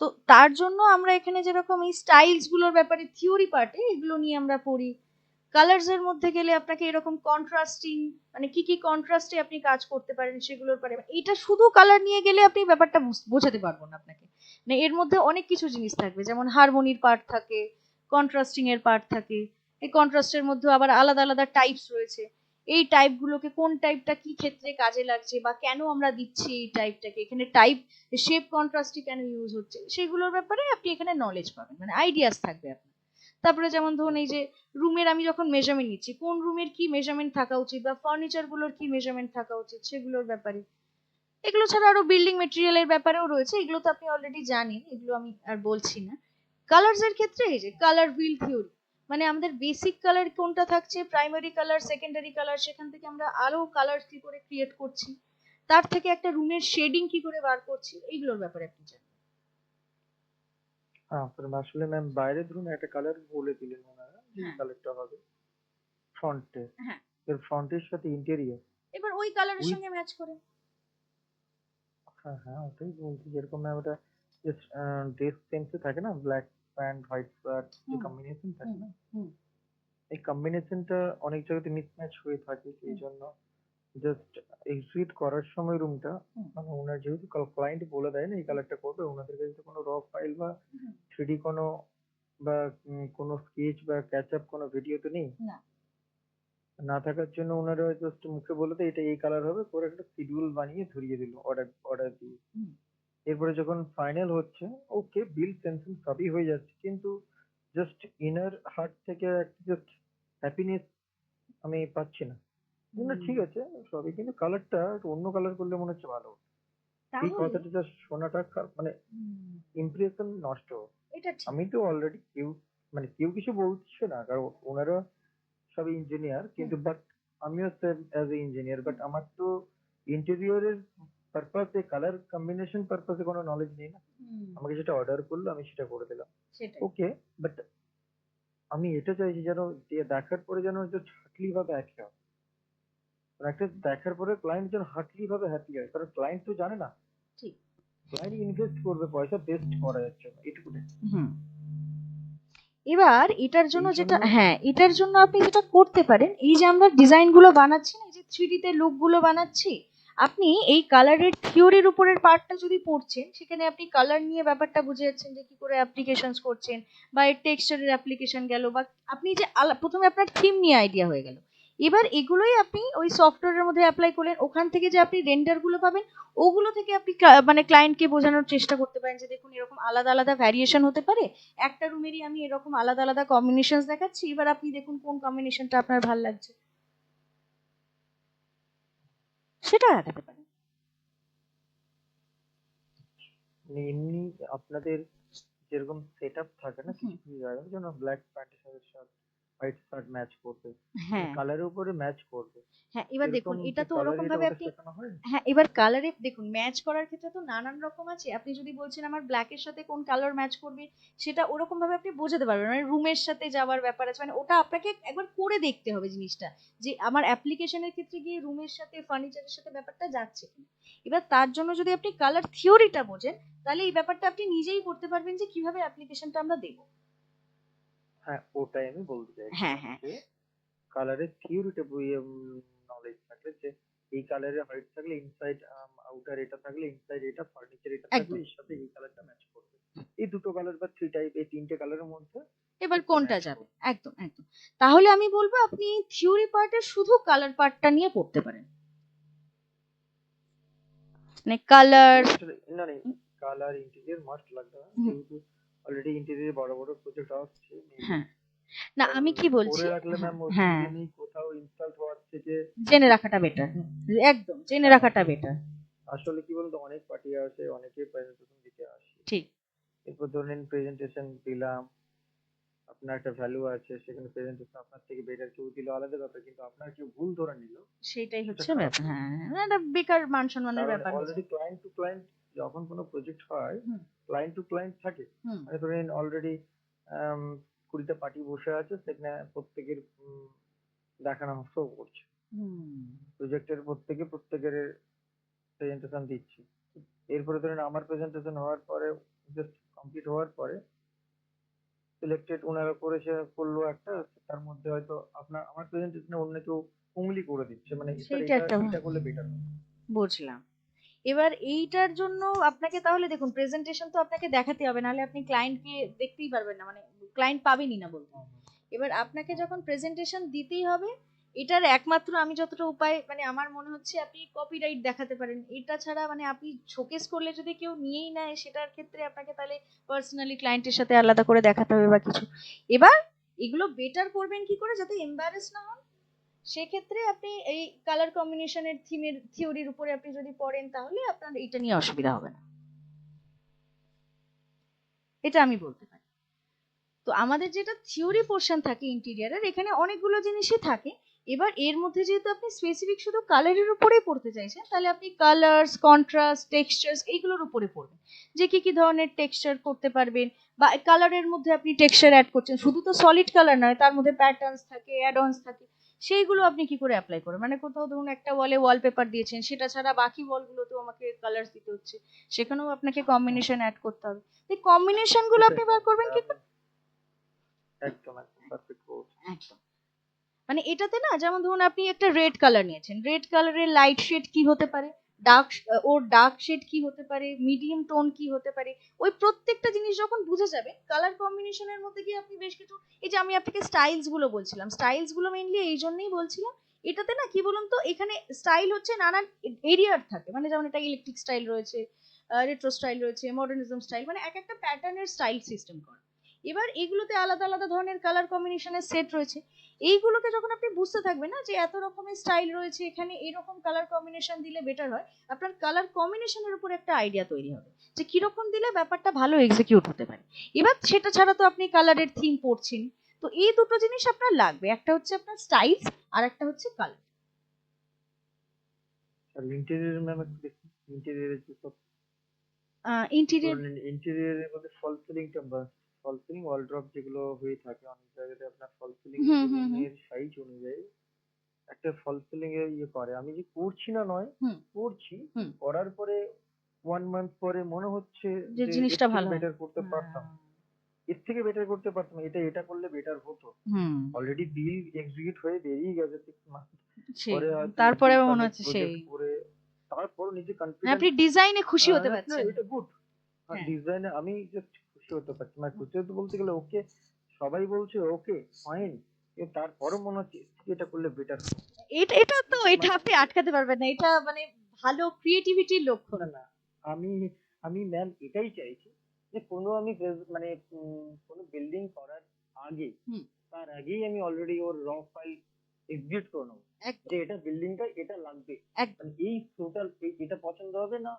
তো তার জন্য আমরা এখানে যেরকম এই স্টাইলস গুলোর ব্যাপারে থিওরি পার্টে এগুলো নিয়ে আমরা পড়ি। কালার্স এর মধ্যে গেলে আপনাকে এরকম কন্ট্রাস্টিং, মানে কি কি কন্ট্রাস্টে আপনি কাজ করতে পারেন সেগুলোর পারে, এটা শুধু কালার নিয়ে গেলে আপনি ব্যাপারটা বোঝাতে পারবো না আপনাকে, মানে এর মধ্যে অনেক কিছু জিনিস থাকবে, যেমন হারমোনির পার্ট থাকে, কন্ট্রাস্টিং এর পার্ট থাকে, এই কন্ট্রাস্টের মধ্যে আবার আলাদা আলাদা টাইপস রয়েছে, এই টাইপ গুলোকে কোন টাইপটা কি ক্ষেত্রে কাজে লাগছে বা কেন আমরা দিচ্ছি এই টাইপটাকে, এখানে টাইপ শেপ কন্ট্রাস্টই কেন ইউজ হচ্ছে সেগুলোর ব্যাপারে আপনি এখানে নলেজ পাবেন, মানে আইডিয়াস থাকবে আপনার। তারপরে যেমন ধরুন এই যে রুমের আমি যখন মেজারমেন্ট নিচ্ছি কোন রুমের কি মেজারমেন্ট থাকা উচিত বা ফার্নিচার গুলোর কি মেজারমেন্ট থাকা উচিত সেগুলোর ব্যাপারে। এগুলো ছাড়া আরো বিল্ডিং মেটেরিয়ালের ব্যাপারেও রয়েছে, এগুলো তো আপনি অলরেডি জানেন, এগুলো আমি আর বলছি না। কালার্স এর ক্ষেত্রে এই যে কালার হুইল থিওরি, মানে আমাদের বেসিক কালার কোনটা থাকছে, প্রাইমারি কালার, সেকেন্ডারি কালার, সেখান থেকে আমরা আরো কালার কি করে ক্রিয়েট করছি, তার থেকে একটা রুমের শেডিং কি করে বার করছি, এইগুলোর ব্যাপারে আপনি জানেন। আসলে ম্যাম বাইরে ধরুন একটা কালার বলে দিলেন ওনারা যে হ্যাঁ কালারটা হবে ফ্রন্টে, হ্যাঁ, এর ফ্রন্টের সাথে ইন্টেরিয়র। এবার ওই কালারের উইথ সঙ্গে ম্যাচ করে। হ্যাঁ হ্যাঁ ওটাই বলছি, যেরকম ম্যাম ওটা ড্রেস সেন্সে থাকে না, ব্ল্যাক প্যান্ট হোয়াইট শার্ট যে হুম কম্বিনেশন থাকে হুম না, হুম এই কম্বিনেশনটা অনেক জায়গাতে মিসম্যাচ হয়ে থাকে, সেই হুম জন্য জাস্ট এক্সিট করার সময় রুমটা হুম মানে ওনার যেহেতু ক্লায়েন্ট বলে দেয় না এই কালারটা করবে, ওনাদের কাছে তো কোনো র ফাইল বা হুম, থ্রিডি কোনো বা কোনো স্কেচ বা ক্যাচ আপ কোনো ভিডিও তো নেই, না না থাকার জন্য ওনারা জাস্ট মুখে বলে দেয় এটা এই কালার হবে, করে একটা শিডিউল বানিয়ে ধরিয়ে দিল অর্ডার অর্ডার দিয়ে। হুম, এরপরে যখন ফাইনাল হচ্ছে, ওকে বিল সেনশন সবই হয়ে যাচ্ছে, কিন্তু জাস্ট ইনার হার্ট থেকে একটা জাস্ট হ্যাপিনেস আমি পাচ্ছি না। না ঠিক হুম। আছে সবই, কিন্তু কালারটা একটু অন্য কালার করলে মনে হচ্ছে ভালো হতো। এই তাহলে কথাটা জাস্ট শোনাটা মানে হুম, ইমপ্রেশন নষ্ট। এটা ঠিক। আমি তো অলরেডি কেউ কিছু বলছে না, কারণ ওনারা সব ইঞ্জিনিয়ার, হুম কিন্তু বাট আমিও same as a engineer, but আমার তো ইন্টেরিয়রের পারপাসে কালার কম্বিনেশন পারপাসে কোনো নলেজ নেই না। হুম, আমাকে যেটা অর্ডার করলো আমি সেটা করে দিলাম, সেটাই। ওকে। বাট আমি এটা চাইছি যেন দেখার পরে যেন জাস্ট হার্টলি ভাবে হ্যাপি হয়, মানে একটা দেখার পরে ক্লায়েন্ট যেন হার্টলি ভাবে হ্যাপি হয়, কারণ ক্লায়েন্ট তো জানে না, ঠিক। ক্লায়েন্ট ইনভেস্ট করবে পয়সা বেস্ট করার জন্য, এটুকু। হুম। এবার এটার জন্য এই যেটা, জন্য হ্যাঁ এটার জন্য আপনি যেটা করতে পারেন, এই যে আমরা ডিজাইন গুলো বানাচ্ছি না, এই যে 3D তে লুক গুলো বানাচ্ছি, আপনি এই কালারের থিওরির উপরের পার্টটা যদি পড়ছেন, সেখানে আপনি কালার নিয়ে ব্যাপারটা বুঝে যাচ্ছেন যে কি করে অ্যাপ্লিকেশনস করছেন, বা এর টেক্সচারের অ্যাপ্লিকেশন গেল, বা আপনি যে প্রথমে আপনার থিম নিয়ে আইডিয়া হয়ে গেল, এবার এগুলোই আপনি ওই সফটওয়্যারের মধ্যে অ্যাপ্লাই করলেন, ওখান থেকে যে আপনি রেন্ডার গুলো পাবেন, ওগুলো থেকে আপনি মানে ক্লায়েন্টকে বোঝানোর চেষ্টা করতে পারেন যে দেখুন এরকম আলাদা আলাদা ভ্যারিয়েশন হতে পারে, একটা রুমেরই আমি এরকম আলাদা আলাদা কম্বিনেশন দেখাচ্ছি, এবার আপনি দেখুন কোন কম্বিনেশনটা আপনার ভালো লাগছে, সেটা দেখাতে পারেন। মানে এমনি আপনাদের যেরকম সেট আপ থাকে না হুম, কিছু কিছু জায়গায়, যেন ব্ল্যাক প্যান্টের সাথে শার্ট হোয়াইট শার্ট ম্যাচ করবে, মানে হ্যাঁ কালারের উপরে ম্যাচ করবে, হ্যাঁ, এবার এরকম দেখুন কি এটা তো কালার ওরকম এটা ভাবে ওটা আপনি, শেখানো হয়? হ্যাঁ এবার কালারে দেখুন ম্যাচ করার ক্ষেত্রে তো নানান রকম আছে, আপনি যদি বলছেন আমার ব্ল্যাকের সাথে কোন কালার ম্যাচ করবে, সেটা ওরকম ভাবে আপনি বোঝাতে পারবেন, মানে রুমের সাথে যাওয়ার ব্যাপার আছে, মানে ওটা আপনাকে একবার করে দেখতে হবে জিনিসটা, যে আমার অ্যাপ্লিকেশনের ক্ষেত্রে গিয়ে রুমের সাথে ফার্নিচারের সাথে ব্যাপারটা যাচ্ছে কিনা। এবার তার জন্য যদি আপনি কালার থিওরিটা বোঝেন, তাহলে এই ব্যাপারটা আপনি নিজেই করতে পারবেন যে কিভাবে অ্যাপ্লিকেশনটা আমরা দেবো। হ্যাঁ ওটাই আমি বলতে হ্যাঁ চাইছিলাম হ্যাঁ, যে কালারের থিওরিটা বইয়ে নলেজ থাকলে, যে এই কালারে হোয়াইট থাকলে ইনসাইড আউটার এটা থাকলে ইনসাইড এটা ফার্নিচার এটা থাকলে একদম। এর সাথে এই কালারটা ম্যাচ করবে, এই দুটো কালার বা থ্রি টাইপ এই তিনটে কালারের মধ্যে এবার একটা কোনটা ম্যাচ যাবে, করবে। একদম একদম। তাহলে আমি বলবো আপনি থিওরি পার্টের শুধু কালার পার্টটা নিয়ে পড়তে পারেন, মানে কালার। না না, কালার ইন্টেরিয়র মাস্ট লাগবে না, যেহেতু অলরেডি ইন্টেরিয়র বড় বড় প্রজেক্ট আসছে মেবি, হ্যাঁ, না আর আমি কি বলছি, করে রাখলে হ্যাঁ ম্যাম হ্যাঁ, অসুবিধে নেই, কোথাও ইনস্টল হওয়ার থেকে। জেনে রাখাটা বেটার, একদম জেনে হ্যাঁ রাখাটা বেটার। আসলে কি বলতো, অনেক পার্টি আসে, অনেকেই প্রেজেন্টেশন দিতে আসে, ঠিক। এরপর ধরেন প্রেজেন্টেশন দিলাম, আপনার একটা ভ্যালু আছে, সেখানে প্রেজেন্টেশন আপনার থেকে বেটার কেউ দিল আলাদা ব্যাপার, কিন্তু আপনার কেউ ভুল ধরে নিল, সেটাই সেটা হচ্ছে খারাপ ব্যাপার, লাগে। হ্যাঁ হ্যাঁ, একটা বেকার মান সম্মানের কারণ ব্যাপার হয়ে অলরেডি যায়। ক্লায়েন্ট টু ক্লায়েন্ট যখন কোনো প্রজেক্ট হয়, হুম ক্লায়েন্ট টু ক্লায়েন্ট থাকে, হুম মানে ধরেন অলরেডি 20টা পার্টি বসে আছে, সেখানে প্রত্যেকের দেখানো শো করছে, হুম প্রজেক্টের প্রত্যেকের প্রেজেন্টেশন দিচ্ছি, এরপরে ধরেন আমার প্রেজেন্টেশন হওয়ার পরে জাস্ট কমপ্লিট হওয়ার পরে সিলেক্টেড ওনারা করেছে করলো একটা, তার মধ্যে হয়তো আমার প্রেজেন্টেশনে অন্য কেউ উংলি করে দিচ্ছে, মানে স্যার সেইটা এটা একটা, এটা করলে বেটার হয়। বুঝলাম। এবার এইটার জন্য আপনাকে তাহলে দেখুন প্রেজেন্টেশন তো আপনাকে দেখাতে হবে, নাহলে আপনি ক্লায়েন্টকে দেখতেই পারবেন না, মানে ক্লায়েন্ট পাবেনই না বলতে। হুম, এবার আপনাকে যখন প্রেজেন্টেশন দিতেই হবে, এটার একমাত্র আমি যতটা উপায় মানে আমার মনে হচ্ছে আপনি কপিরাইট দেখাতে পারেন, এটা ছাড়া মানে আপনি শোকেস করলে যদি কেউ নিয়েই নেয়, সেটার ক্ষেত্রে আপনাকে তাহলে পার্সোনালি ক্লায়েন্টের সাথে আলাদা করে দেখাতে হবে বা কিছু। এবার এগুলো বেটার করবেন কি করে যাতে এম্বারেস না হন, সেক্ষেত্রে আপনি এই কালার কম্বিনেশনের থিমের থিওরির উপরে আপনি যদি পড়েন, তাহলে আপনার এটা নিয়ে অসুবিধা হবে না, এটা আমি বলতে পারি। তো আমাদের যেটা থিওরি পোর্শন থাকে ইন্টেরিয়ারের, এখানে অনেকগুলো জিনিসই থাকে, এবার এর মধ্যে যেহেতু আপনি স্পেসিফিক শুধু কালারের উপরেই পড়তে চাইছেন, তাহলে আপনি কালার্স, কন্ট্রাস্ট, টেক্সচার্স এইগুলোর উপরে পড়বেন, যে কি কি ধরনের টেক্সচার করতে পারবেন, বা কালারের মধ্যে আপনি টেক্সচার অ্যাড করছেন, শুধু তো সলিড কালার নয়, তার মধ্যে প্যাটার্নস থাকে, অ্যাড অনস থাকে, সেইগুলো আপনি কি করে অ্যাপ্লাই করবেন। মানে কোথাও ধরুন একটা ওয়ালে ওয়ালপেপার দিয়েছেন, সেটা ছাড়া বাকি ওয়ালগুলোতেও আমাকে কালার দিতে হচ্ছে, সেখানেও আপনাকে কম্বিনেশন অ্যাড করতে হবে। এই কম্বিনেশন গুলো আপনি বার করবেন কি করে? একদম একদম পারফেক্ট বলছেন। একদম। মানে এটাতে না, যেমন ধরুন আপনি একটা রেড কালার নিয়েছেন, রেড কালারের লাইট শেড কি হতে পারে, ডার্ক, ওর ডার্ক শেড কি হতে পারে, মিডিয়াম টোন কি হতে পারে, ওই প্রত্যেকটা জিনিস যখন বুঝে যাবে, কালার কম্বিনেশনের মধ্যে গিয়ে আপনি বেশ কিছু, এই যে আমি আপনাকে স্টাইলস গুলো বলছিলাম, স্টাইলস গুলো মেইনলি এই জন্যই বলছিলাম, এটাতে না কি বলুন তো, এখানে স্টাইল হচ্ছে নানান এরিয়ার থাকে, মানে যেমন এটা ইলেকট্রিক স্টাইল রয়েছে, রেট্রো স্টাইল রয়েছে, মডার্নিজম স্টাইল, মানে এক একটা প্যাটার্নের স্টাইল সিস্টেম করা। এবার এগুলোতে আলাদা আলাদা ধরনের কালার কম্বিনেশনের সেট রয়েছে। এইগুলোকে যখন আপনি বুঝতে থাকবেন না যে এত রকমের স্টাইল রয়েছে, এখানে এরকম কালার কম্বিনেশন দিলে বেটার হয়, আপনার কালার কম্বিনেশনের উপর একটা আইডিয়া তৈরি হবে যে কিরকম দিলে ব্যাপারটা ভালো এক্সিকিউট হতে পারে। এবার সেটা ছাড়া তো আপনি কালারের থিম পড়ছেন, তো এই দুটো জিনিস আপনার লাগবে, একটা হচ্ছে আপনার স্টাইল, আর একটা হচ্ছে কালার। আর ইন্টেরিয়র ম্যাম একটু দেখুন, ইন্টেরিয়রের যে সব ইন্টেরিয়ার। ধরুন ইন্টেরিয়রের মধ্যে ফল সিলিংটা বাস, ফল সিলিং ওয়ালড্রপ যেগুলো হয়ে থাকে অনেক জায়গাতে আপনার ফল সিলিং হুম থেকে হুম হুম রুমের সাইজ অনুযায়ী একটা ফল সিলিং এর ইয়ে করে। আমি যে করছি না নয়, হুম করছি, হুম। করার পরে 1 মান্থ পরে মনে হচ্ছে যে যে এর জিনিসটা থেকে ভালো হয়। বেটার করতে পারতাম, এর থেকে বেটার করতে পারতাম, এটা করলে বেটার হতো। হুম। অলরেডি বিল এক্সিকিউট হয়ে বেরিয়ে গেছে 6 মাস সেই, পরে, হয়তো তারপরে একটু আবার মনে সামনে হচ্ছে সেই, প্রজেক্ট করে তারপর নিজে মানে কনফিডেন্ট। আপনি ডিজাইনে খুশি হতে না পারছেন। এটা গুড। হ্যাঁ। ডিজাইনে আমি জাস্ট খুশি হতে পারছি, মানে খুশি হতে বলতে গেলে ওকে, সবাই বলছে ওকে ফাইন, তারপরও মনে হচ্ছে এর থেকে এটা করলে বেটার। এটা এটা তো, এটা আপনি আটকাতে পারবেন না, এটা মানে ভালো ক্রিয়েটিভিটির লক্ষণ। না না, আমি আমি ম্যাম এটাই চাইছি যে কোনো আমি মানে কোনো বিল্ডিং করার আগে, হুম। তার আগেই আমি অলরেডি ওর র ফাইল এক্সিকিউট করে নেবো একদম যে এটা বিল্ডিংটা এটা লাগবে, একদম। মানে এই টোটাল এটা পছন্দ হবে না,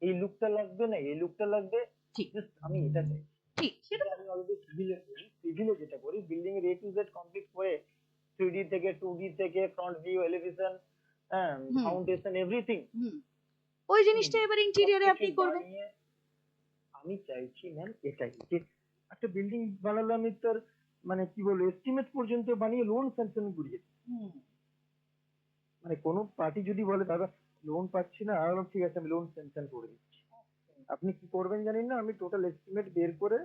এই লুকটা লাগবে না, এই লুকটা লাগবে, ঠিক জাস্ট আমি এটা চাই। ঠিক সেটা এটা তো। আমি অলরেডি সিভিলে যেটা করি, বিল্ডিং এর A to Z কমপ্লিট করে 3D থেকে 2D থেকে ফ্রন্ট ভিউ, এলিভেশন, হ্যাঁ, হুম ফাউন্ডেশন, এভরিথিং, হুম। ওই জিনিসটা এবার ইন্টেরিয়রে সবকিছু আপনি করবেন। বানিয়ে আমি চাইছি ম্যাম এটাই যে একটা বিল্ডিং বানালে আমি তার মানে কি বলবো এস্টিমেট পর্যন্ত বানিয়ে লোন স্যাংশন করিয়ে দিই। হুম। মানে কোনো পার্টি যদি বলে দাদা লোন পাচ্ছি না, আমি বললাম, ঠিক আছে আমি লোন স্যাংশন করে দিচ্ছি, আপনি কি করবেন জানেন না, আমি টোটাল এস্টিমেট বের করে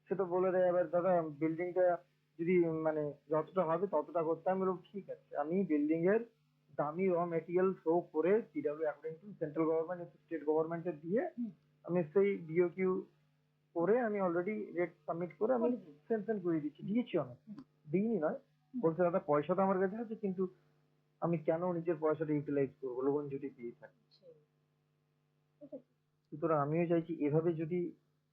সেটা বলে দেয়। এবার দাদা বিল্ডিংটা যদি মানে যতটা হবে ততটা করতে, আমি বললাম ঠিক আছে, আমি বিল্ডিং এর দামি র মেটেরিয়াল শো করে PW according to central government, state গভর্নমেন্টের দিয়ে হুম। আমি সেই বিওকিউ করে আমি অলরেডি রেট সাবমিট করে আমি করে দিন। স্যাংশন করে দিয়েছি অনেক। হুম, দিইনি নয়, হুম। বলছে দাদা পয়সা তো আমার কাছে আছে, কিন্তু আমি কেন নিজের পয়সাটা ইউটিলাইজ করবো লোন যদি দিয়ে থাকি। ঠিক আছে। সুতরাং আমিও চাইছি এভাবে যদি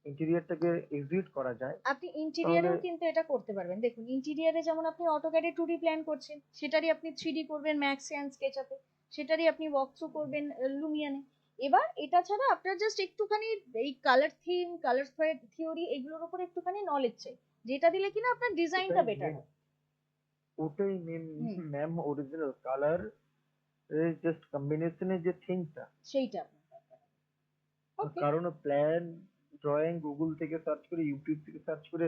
ইন্টেরিয়রটাকে এক্সিকিউট করা যায় আপনি তাহলে। ইন্টেরিয়রেও কিন্তু এটা করতে পারবেন। দেখুন ইন্টেরিয়রে যেমন আপনি অটোক্যাডে 2D প্ল্যান করছেন, সেটারই আপনি 3D করবেন ম্যাক্সে অ্যান্ড স্কেচআপে, সেটারই আপনি ওয়াক থ্রু করবেন লুমিয়ানে। এবার এটা ছাড়া আপনার জাস্ট একটুখানি এই কালার থিম, কালার থিওরি এগুলোর উপর একটুখানি নলেজ চাই, যেটা দিলে কিনা আপনার ডিজাইনটা ওটাই বেটার মেন, হয়। ওটাই মেন হুম। ম্যাম, অরিজিনাল কালার জাস্ট কম্বিনেশনের যে থিংটা। সেইটা আপনার দরকার। ওকে। কারণ প্ল্যান ড্রয়িং গুগল থেকে সার্চ করে, ইউটিউব থেকে সার্চ করে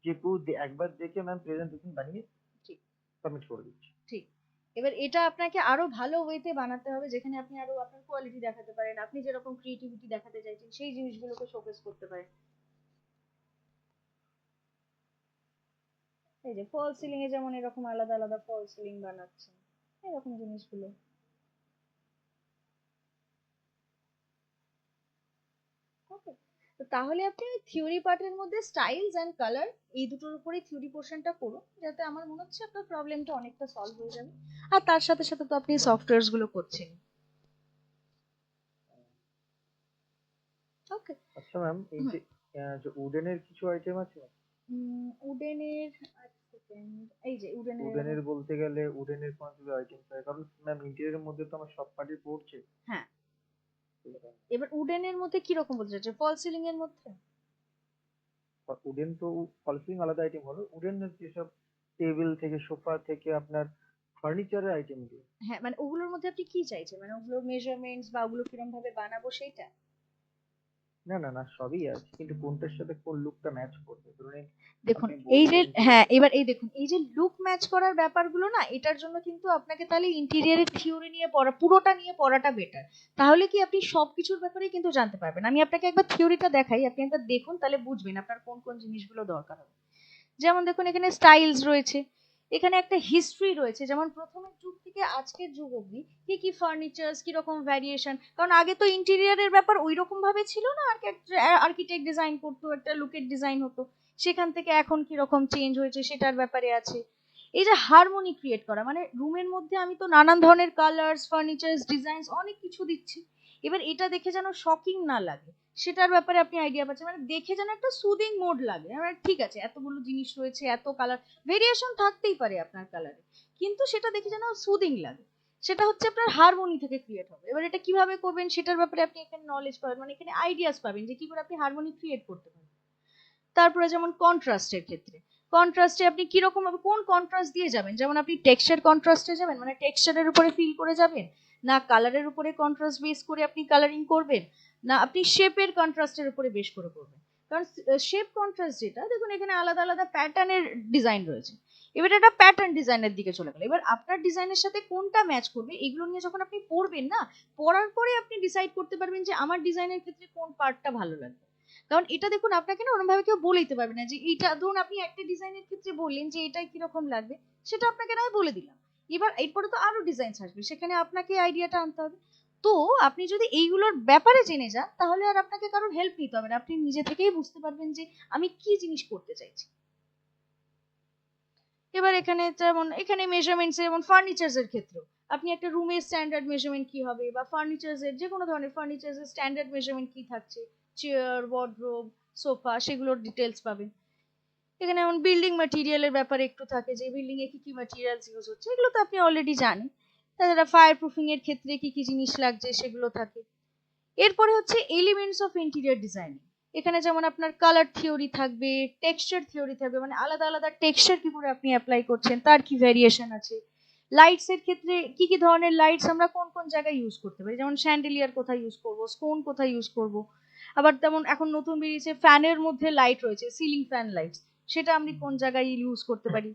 যে কেউ একবার দেখে ম্যাম প্রেজেন্টেশন বানিয়ে ঠিক সাবমিট করে দিচ্ছে। ঠিক। এবার এটা আপনাকে আরো ভালো ওয়েতে বানাতে হবে, যেখানে আপনি আরো আপনার কোয়ালিটি দেখাতে পারেন, আপনি যেরকম ক্রিয়েটিভিটি দেখাতে চাইছেন সেই জিনিসগুলোকে শোকেস করতে পারেন। এই যে ফল সিলিং এ যেমন এরকম আলাদা আলাদা ফল সিলিং বানাচ্ছেন, এরকম জিনিসগুলো। ওকে। তো তাহলে আপনি ওই থিওরি পার্টের মধ্যে স্টাইলস এন্ড কালার এই দুটোর উপরেই থিওরি পোর্শনটা করুন, যাতে আমার মনে হচ্ছে আপনার প্রবলেমটা অনেকটা সলভ হয়ে যাবে। আর তার সাথে সাথে তো আপনি সফটওয়্যারস গুলো করছেন। ওকে। আচ্ছা ম্যাম, এই হুম। যে যে উডেনের কিছু আইটেম আছে, উডেনের, সেকেন্ড, এই যে উডেনের এরকম। উডেনের বলতে গেলে উডেনের কোনো আইটেম থাকে, কারণ ম্যাম ইন্টেরিয়রের মধ্যে তো আমার সব পার্টি পড়ছে। হ্যাঁ। এবার উডেনের মধ্যে কি রকম বলতে চাইছে, ফল সিলিং এর মধ্যে? উডেন তো ফলসিং আলাদা আইটেম হলো, উডেনের যেসব টেবিল থেকে সোফা থেকে আপনার ফার্নিচারের আইটেমগুলো। হ্যাঁ, মানে ওগুলোর মধ্যে আপনি কি চাইছেন? মানে ওগুলোর মেজারমেন্টস বা ওগুলো কিরকম ভাবে বানাবো সেইটা? না না না, সবই আছে, কিন্তু কোনটার সাথে কোন লুকটা ম্যাচ করবে, ধরুন দেখুন আপনি এই যে, বললেন যে হ্যাঁ এবার এই দেখুন এই যে লুক ম্যাচ করার ব্যাপারগুলো না, এটার জন্য কিন্তু আপনাকে তাহলে ইন্টেরিয়রের থিওরি নিয়ে পড়া, পুরোটা নিয়ে পড়াটা বেটার। তাহলে কি আপনি সবকিছুর ব্যাপারেই কিন্তু জানতে পারবেন। আমি আপনাকে একবার থিওরিটা দেখাই, আপনি একবার দেখুন, তাহলে বুঝবেন আপনার কোন কোন জিনিসগুলো দরকার হবে। যেমন দেখুন এখানে স্টাইলস রয়েছে, এখানে একটা হিস্ট্রি রয়েছে, যেমন প্রথমের যুগ থেকে আজকের যুগ অবধি কি কি ফার্নিচার্স, কিরকম ভ্যারিয়েশন। কারণ আগে তো ইন্টেরিয়রের ব্যাপার ওই রকম ভাবে ছিল না, আর্কিটেক্ট ডিজাইন করতো, একটা লুকের ডিজাইন হতো, সেখান থেকে এখন কিরকম চেঞ্জ হয়েছে সেটার ব্যাপারে আছে। এই যে হারমোনি ক্রিয়েট করা, মানে রুমের মধ্যে আমি তো নানান ধরনের কালার্স, ফার্নিচার্স, ডিজাইনস অনেক কিছু দিচ্ছি, এবার এটা দেখে যেন শকিং না লাগে সেটার ব্যাপারে আপনি আইডিয়া পাচ্ছেন। মানে দেখে যেন একটা সুদিং মোড লাগে, মানে ঠিক আছে এতগুলো জিনিস রয়েছে, এত কালার ভেরিয়েশন থাকতেই পারে আপনার কালারে, কিন্তু সেটা দেখে যেন সুদিং লাগে, সেটা হচ্ছে আপনার হারমোনি থেকে ক্রিয়েট হবে। এবার এটা কিভাবে করবেন সেটার ব্যাপারে আপনি এখানে নলেজ পাবেন, মানে এখানে আইডিয়াস পাবেন যে কি করে আপনি হারমোনি ক্রিয়েট করতে পারেন। তারপরে যেমন কন্ট্রাস্টের ক্ষেত্রে, কন্ট্রাস্টে আপনি কিরকম ভাবে কোন কন্ট্রাস্ট দিয়ে যাবেন, যেমন আপনি টেক্সচার কন্ট্রাস্টে যাবেন, মানে টেক্সচারের উপরে ফিল করে যাবেন, না কালারের উপরে কন্ট্রাস্ট বেস করে আপনি কালারিং করবেন, না আপনি শেপের কন্ট্রাস্টের উপরে বেস করে করবেন। কারণ শেপ কন্ট্রাস্ট যেটা, দেখুন এখানে আলাদা আলাদা প্যাটার্নের ডিজাইন রয়েছে, এবার একটা প্যাটার্ন ডিজাইনের দিকে চলে গেল, এবার আপনার ডিজাইনের সাথে কোনটা ম্যাচ করবে এগুলো নিয়ে যখন আপনি পড়বেন না, পড়ার পরে আপনি ডিসাইড করতে পারবেন যে আমার ডিজাইনের ক্ষেত্রে কোন পার্টটা ভালো লাগবে। কারণ এটা দেখুন আপনাকে না ওরকম ভাবে কেউ বলে দিতে পারবে না যে এইটা, ধরুন আপনি একটা ডিজাইনের ক্ষেত্রে বললেন যে এটা কিরকম লাগবে, সেটা আপনাকে না বলে দিলাম, এবার এরপরে তো আরো ডিজাইন আসবে, সেখানে আপনাকে আইডিয়াটা আনতে হবে। তো আপনি যদি এইগুলোর ব্যাপারে জেনে যান তাহলে আর আপনাকে কারোর হেল্প নিতে হবে না, আপনি নিজে থেকেই বুঝতে পারবেন যে আমি কি জিনিস করতে চাইছি। এবার এখানে যেমন এখানে মেজারমেন্টস, যেমন ফার্নিচার্স এর ক্ষেত্রে আপনি একটা রুমের স্ট্যান্ডার্ড মেজারমেন্ট কি হবে, বা ফার্নিচার্স এর যে কোনো ধরনের ফার্নিচার্স এর স্ট্যান্ডার্ড মেজারমেন্ট কি থাকছে, চেয়ার, ওয়ার্ডরোব, সোফা, সেগুলোর ডিটেলস পাবেন। এখানে যেমন বিল্ডিং ম্যাটেরিয়ালের ব্যাপারে একটু থাকে, যে বিল্ডিং এ কি কি ম্যাটেরিয়ালস ইউজ হচ্ছে, এগুলো তো আপনি অলরেডি জানেন। তাছাড়া ফায়ার প্রুফিং এর ক্ষেত্রে কি কি জিনিস লাগছে সেগুলো থাকে। এরপরে হচ্ছে এলিমেন্টস অফ ইন্টেরিয়র ডিজাইনিং, এখানে যেমন আপনার কালার থিওরি থাকবে, টেক্সচার থিওরি থাকবে, মানে আলাদা আলাদা টেক্সচার কি করে আপনি অ্যাপ্লাই করছেন তার কি ভেরিয়েশন আছে। লাইটস এর ক্ষেত্রে কি কি ধরনের লাইটস আমরা কোন কোন জায়গায় ইউজ করতে পারি, যেমন শ্যান্ডেলিয়ার কোথায় ইউজ করব, স্টোন কোথায় ইউজ করব। আবার তেমন এখন নতুন বেরিয়েছে ফ্যানের মধ্যে লাইট রয়েছে, সিলিং ফ্যান লাইটস, সেটা আমি কোন জায়গায় ইউজ করতে পারি।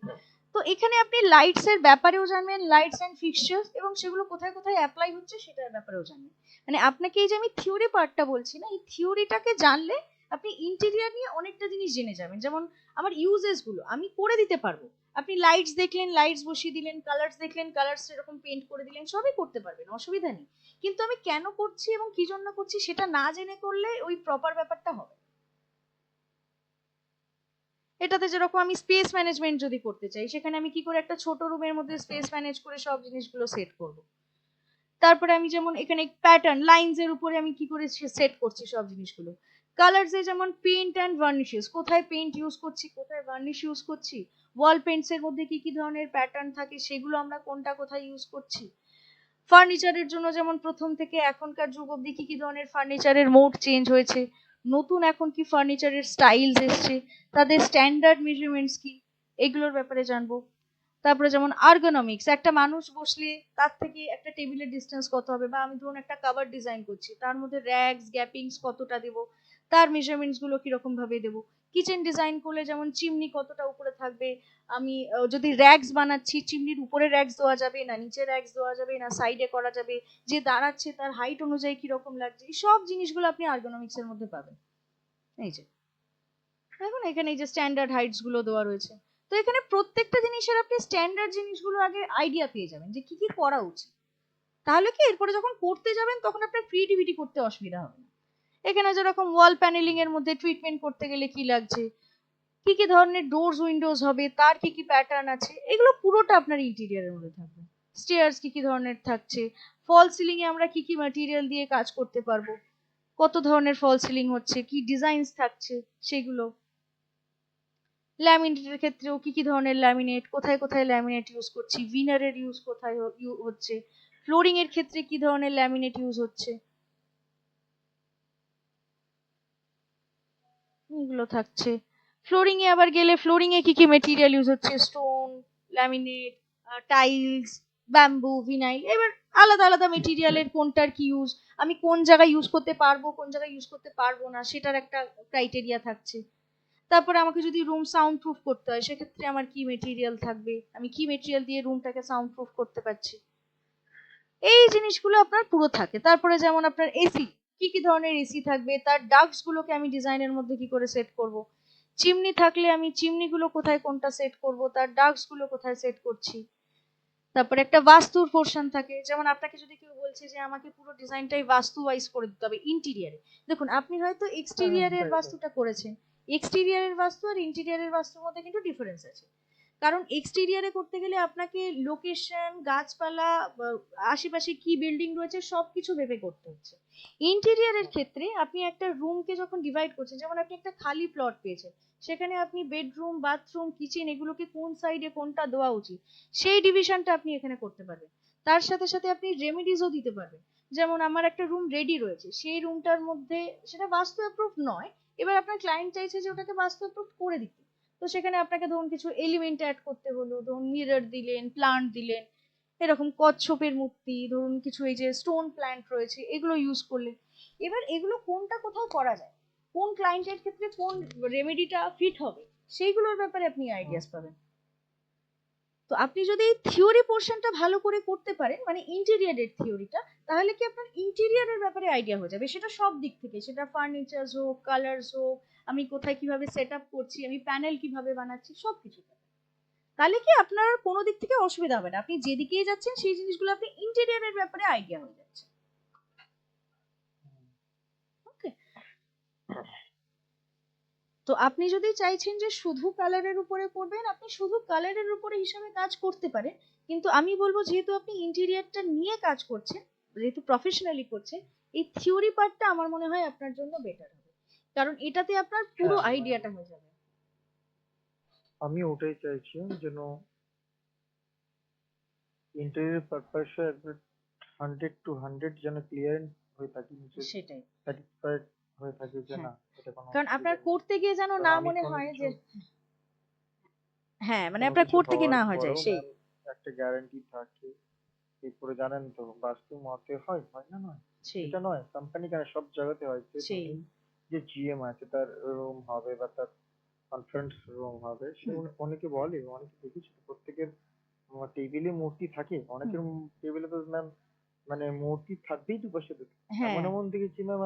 তো এখানে আপনি লাইটস এর ব্যাপারেও জানবেন, লাইটস এন্ড ফিক্সচার্স, এবং সেগুলো কোথায় কোথায় অ্যাপ্লাই হচ্ছে সেটার ব্যাপারেও জানবেন। মানে আপনাকে এই যে আমি থিওরি পার্টটা বলছি না, এই থিওরিটাকে জানলে আপনি ইন্টেরিয়র নিয়ে অনেকটা জিনিস জেনে যাবেন। যেমন আমার ইউজেস গুলো আমি করে দিতে পারবো, আপনি লাইটস দেখলেন, লাইটস বসিয়ে দিলেন, কালার্স দেখলেন, কালার্স এরকম পেইন্ট করে দিলেন, সবই করতে পারবেন, অসুবিধা নেই। কিন্তু আমি কেন করছি এবং কি জন্য করছি সেটা না জেনে করলে ওই প্রপার ব্যাপারটা হবে। এটাতে যেরকম আমি স্পেস ম্যানেজমেন্ট যদি করতে চাই, সেখানে আমি কি করে একটা ছোট রুমের মধ্যে স্পেস ম্যানেজ করে সব জিনিসগুলো সেট করব। তারপরে আমি যেমন এখানে প্যাটার্ন লাইনস এর উপরে আমি কি করে সেট করছি সব জিনিসগুলো। কালার্স এ যেমন পেইন্ট অ্যান্ড ভার্নিশেস, কোথায় পেইন্ট ইউজ করছি, কোথায় ভার্নিশ ইউজ করছি, ওয়াল পেইন্টস এর মধ্যে কি কি ধরনের প্যাটার্ন থাকে সেগুলো আমরা কোনটা কোথায় ইউজ করছি। ফার্নিচারের জন্য যেমন প্রথম থেকে এখনকার যুগ অবধি কি কি ধরনের ফার্নিচারের মোড চেঞ্জ হয়েছে, নতুন এখন কি ফার্নিচারের স্টাইলস এসছে, তাদের স্ট্যান্ডার্ড মেজারমেন্টস কি, এগুলোর ব্যাপারে জানবো। তারপরে যেমন আর্গোনমিক্স, একটা মানুষ বসলে তার থেকে একটা টেবিলের ডিস্টেন্স কত হবে, বা আমি ধরুন একটা কভার ডিজাইন করছি তার মধ্যে র্যাকস গ্যাপিংস কতটা দেবো, তার মেজারমেন্টস গুলো কিরকম ভাবে দেবো। কিচেন ডিজাইন করলে যেমন চিমনি কতটা উপরে থাকবে, আমি যদি র্যাকস বানাচ্ছি চিমনির উপরে র্যাকস দেওয়া যাবে না নিচে র্যাকস দেওয়া যাবে না সাইডে করা যাবে, যে দাঁড়াচ্ছে তার হাইট অনুযায়ী কিরকম লাগছে, এই সব জিনিসগুলো আপনি আর্গোনমিক্স এর মধ্যে পাবেন। এই যে দেখুন এখানে এই যে স্ট্যান্ডার্ড হাইটস গুলো দেওয়া রয়েছে, তো এখানে প্রত্যেকটা জিনিসের আপনি স্ট্যান্ডার্ড জিনিসগুলো আগে আইডিয়া পেয়ে যাবেন যে কি কি করা উচিত, তাহলে কি এরপরে যখন করতে যাবেন তখন আপনার ক্রিয়েটিভিটি করতে অসুবিধা হবে না। এখানে যেরকম ওয়াল প্যানেলিং এর মধ্যে ট্রিটমেন্ট করতে গেলে কি লাগছে, কি কি ধরনের ডোরস উইন্ডোজ হবে, তার কি কি প্যাটার্ন আছে, এগুলো পুরোটা আপনার ইন্টেরিয়রের মধ্যে থাকবে। স্টেয়ার্স কি কি ধরনের থাকছে, ফল সিলিং এ আমরা কি কি ম্যাটেরিয়াল দিয়ে কাজ করতে পারবো, কত ধরনের ফল সিলিং হচ্ছে, কি ডিজাইনস থাকছে সেগুলো। ল্যামিনেটের ক্ষেত্রেও কি কি ধরনের ল্যামিনেট, কোথায় কোথায় ল্যামিনেট ইউজ করছি, ভিনারের ইউজ কোথায় হচ্ছে, ফ্লোরিং এর ক্ষেত্রে কি ধরনের ল্যামিনেট ইউজ হচ্ছে, এগুলো থাকছে। ফ্লোরিং এ আবার গেলে ফ্লোরিং এ কি কি মেটেরিয়াল ইউজ হচ্ছে, stone, laminate, tiles, bamboo, vinyl, এবার আলাদা আলাদা মেটেরিয়ালের কোনটার কি ইউজ, আমি কোন জায়গায় ইউজ করতে পারবো কোন জায়গায় ইউজ করতে পারবো না সেটার একটা ক্রাইটেরিয়া থাকছে। তারপরে আমাকে যদি রুম সাউন্ড প্রুফ করতে হয় সেক্ষেত্রে আমার কি মেটেরিয়াল থাকবে, আমি কি মেটেরিয়াল দিয়ে রুমটাকে সাউন্ড প্রুফ করতে পারছি, এই জিনিসগুলো আপনার পুরো থাকে। তারপরে যেমন আপনার এসি, কি কি ধরনের এসি থাকবে, তার ডাক্টস গুলোকে আমি ডিজাইনের মধ্যে কি করে সেট করব, চিমনি থাকলে আমি চিমনি গুলো কোথায় কোনটা সেট করব, তার ডাক্টস গুলো কোথায় সেট করছি। তারপরে একটা বাস্তুর পোর্শন থাকে, যেমন আপনাকে যদি কেউ বলছে যে আমাকে পুরো ডিজাইনটাই বাস্তু ওয়াইজ করে দিতে হবে ইন্টেরিয়ারে, দেখুন আপনি হয়তো এক্সটেরিয়ারের তাই তো। বাস্তুটা করেছেন, এক্সটেরিয়ারের বাস্তু আর ইন্টেরিয়ারের বাস্তুর মধ্যে কিন্তু ডিফারেন্স আছে। কারণ এক্সটেরিয়ারে করতে গেলে আপনাকে লোকেশন, গাছপালা, আশেপাশে কি বিল্ডিং রয়েছে সবকিছু ভেবে করতে হচ্ছে। ইন্টেরিয়ারের ক্ষেত্রে আপনি একটা রুমকে যখন ডিভাইড করছেন, যেমন আপনি একটা খালি প্লট পেয়েছেন, সেখানে আপনি বেডরুম, বাথরুম, কিচেন এগুলোকে কোন সাইডে কোনটা দেওয়া উচিত সেই ডিভিশনটা আপনি এখানে করতে পারবেন। তার সাথে সাথে আপনি রেমেডিসও দিতে পারবেন। যেমন আমার একটা রুম রেডি রয়েছে, সেই রুমটার মধ্যে সেটা বাস্তু অ্যাপ্রুভ নয়, এবার আপনার ক্লায়েন্ট চাইছে যে ওটাকে বাস্তু অ্যাপ্রুভ করে দিতে, তো সেখানে আপনাকে ধরুন কিছু এলিমেন্ট অ্যাড করতে হলো, ধরুন মিরর দিলেন, প্লান্ট দিলেন, এরকম কচ্ছপের মূর্তি, ধরুন কিছু এই যে স্টোন প্ল্যান্ট রয়েছে এগুলো ইউজ করলেন। এবার এগুলো কোনটা কোথাও করা যায়, কোন ক্লায়েন্টের ক্ষেত্রে কোন রেমেডিটা ফিট হবে সেইগুলোর ব্যাপারে আপনি আইডিয়াস পাবেন। তো আপনি যদি থিওরি পোর্শনটা ভালো করে করতে পারেন, মানে ইন্টেরিয়ারের থিওরিটা, তাহলে কি আপনার ইন্টেরিয়ারের ব্যাপারে আইডিয়া হয়ে যাবে, সেটা সব দিক থেকে, সেটা ফার্নিচারস হোক, কালার্স হোক, আমি কোথায় কিভাবে সেট আপ করছি, আমি প্যানেল কিভাবে বানাচ্ছি, সবকিছু। তাহলে কি আপনার কোনো দিক থেকে অসুবিধা হবে না, আপনি যেদিকেই যাচ্ছেন সেই জিনিসগুলো আপনি ইন্টেরিয়ারের ব্যাপারে আইডিয়া হয়ে যাচ্ছে। ওকে, তো আপনি যদি চাইছেন যে শুধু কালারের উপরে করবেন, আপনি শুধু কালারের উপরে হিসাবে কাজ করতে পারেন, কিন্তু আমি বলবো যেহেতু আপনি ইন্টেরিয়ারটা নিয়ে কাজ করছেন, যেহেতু প্রফেশনালি করছেন, এই থিওরি পার্টটা আমার মনে হয় আপনার জন্য বেটার হবে, কারণ এটাতে আপনার পুরো হ্যাঁ, আইডিয়াটা হয়ে যাবে। আমি ওটাই চাইছি যেন ইন্টারভিউ পারপাসে একবার 100 to 100 যেন ক্লিয়ার হয়ে থাকি, নিজে সেটাই, স্যাটিসফাইড হয়ে থাকি যে হ্যাঁ, না এটা কোনো কারণ অসুবিধা আপনার নেই। করতে গিয়ে যেন কারণ না আমি মনে কোনো হয় কিছু যে, হ্যাঁ মানে কোনো আপনার কিছু করতে গিয়ে হওয়ার না হয়ে যায় পরেও সেই, ম্যাম একটা গ্যারান্টি থাকে। এরপরে জানেন তো বাস্তু মতে হয় হয় না নয়, সেই, এটা নয় কোম্পানি কেন সব জায়গাতে হয় যে সেই, তুমি যে জিএম আছে তার রুম হবে বা তার কনফারেন্স রুম হবে, সে হুম, অনেকে বলে, অনেকে দেখেছি তো, প্রত্যেকের টেবিলে মূর্তি থাকে, হুম, অনেকের টেবিলে তো ম্যাম মানে মূর্তি থাকবেই তো বসে থাকে। এমন হ্যাঁ, এমন দেখেছি ম্যাম,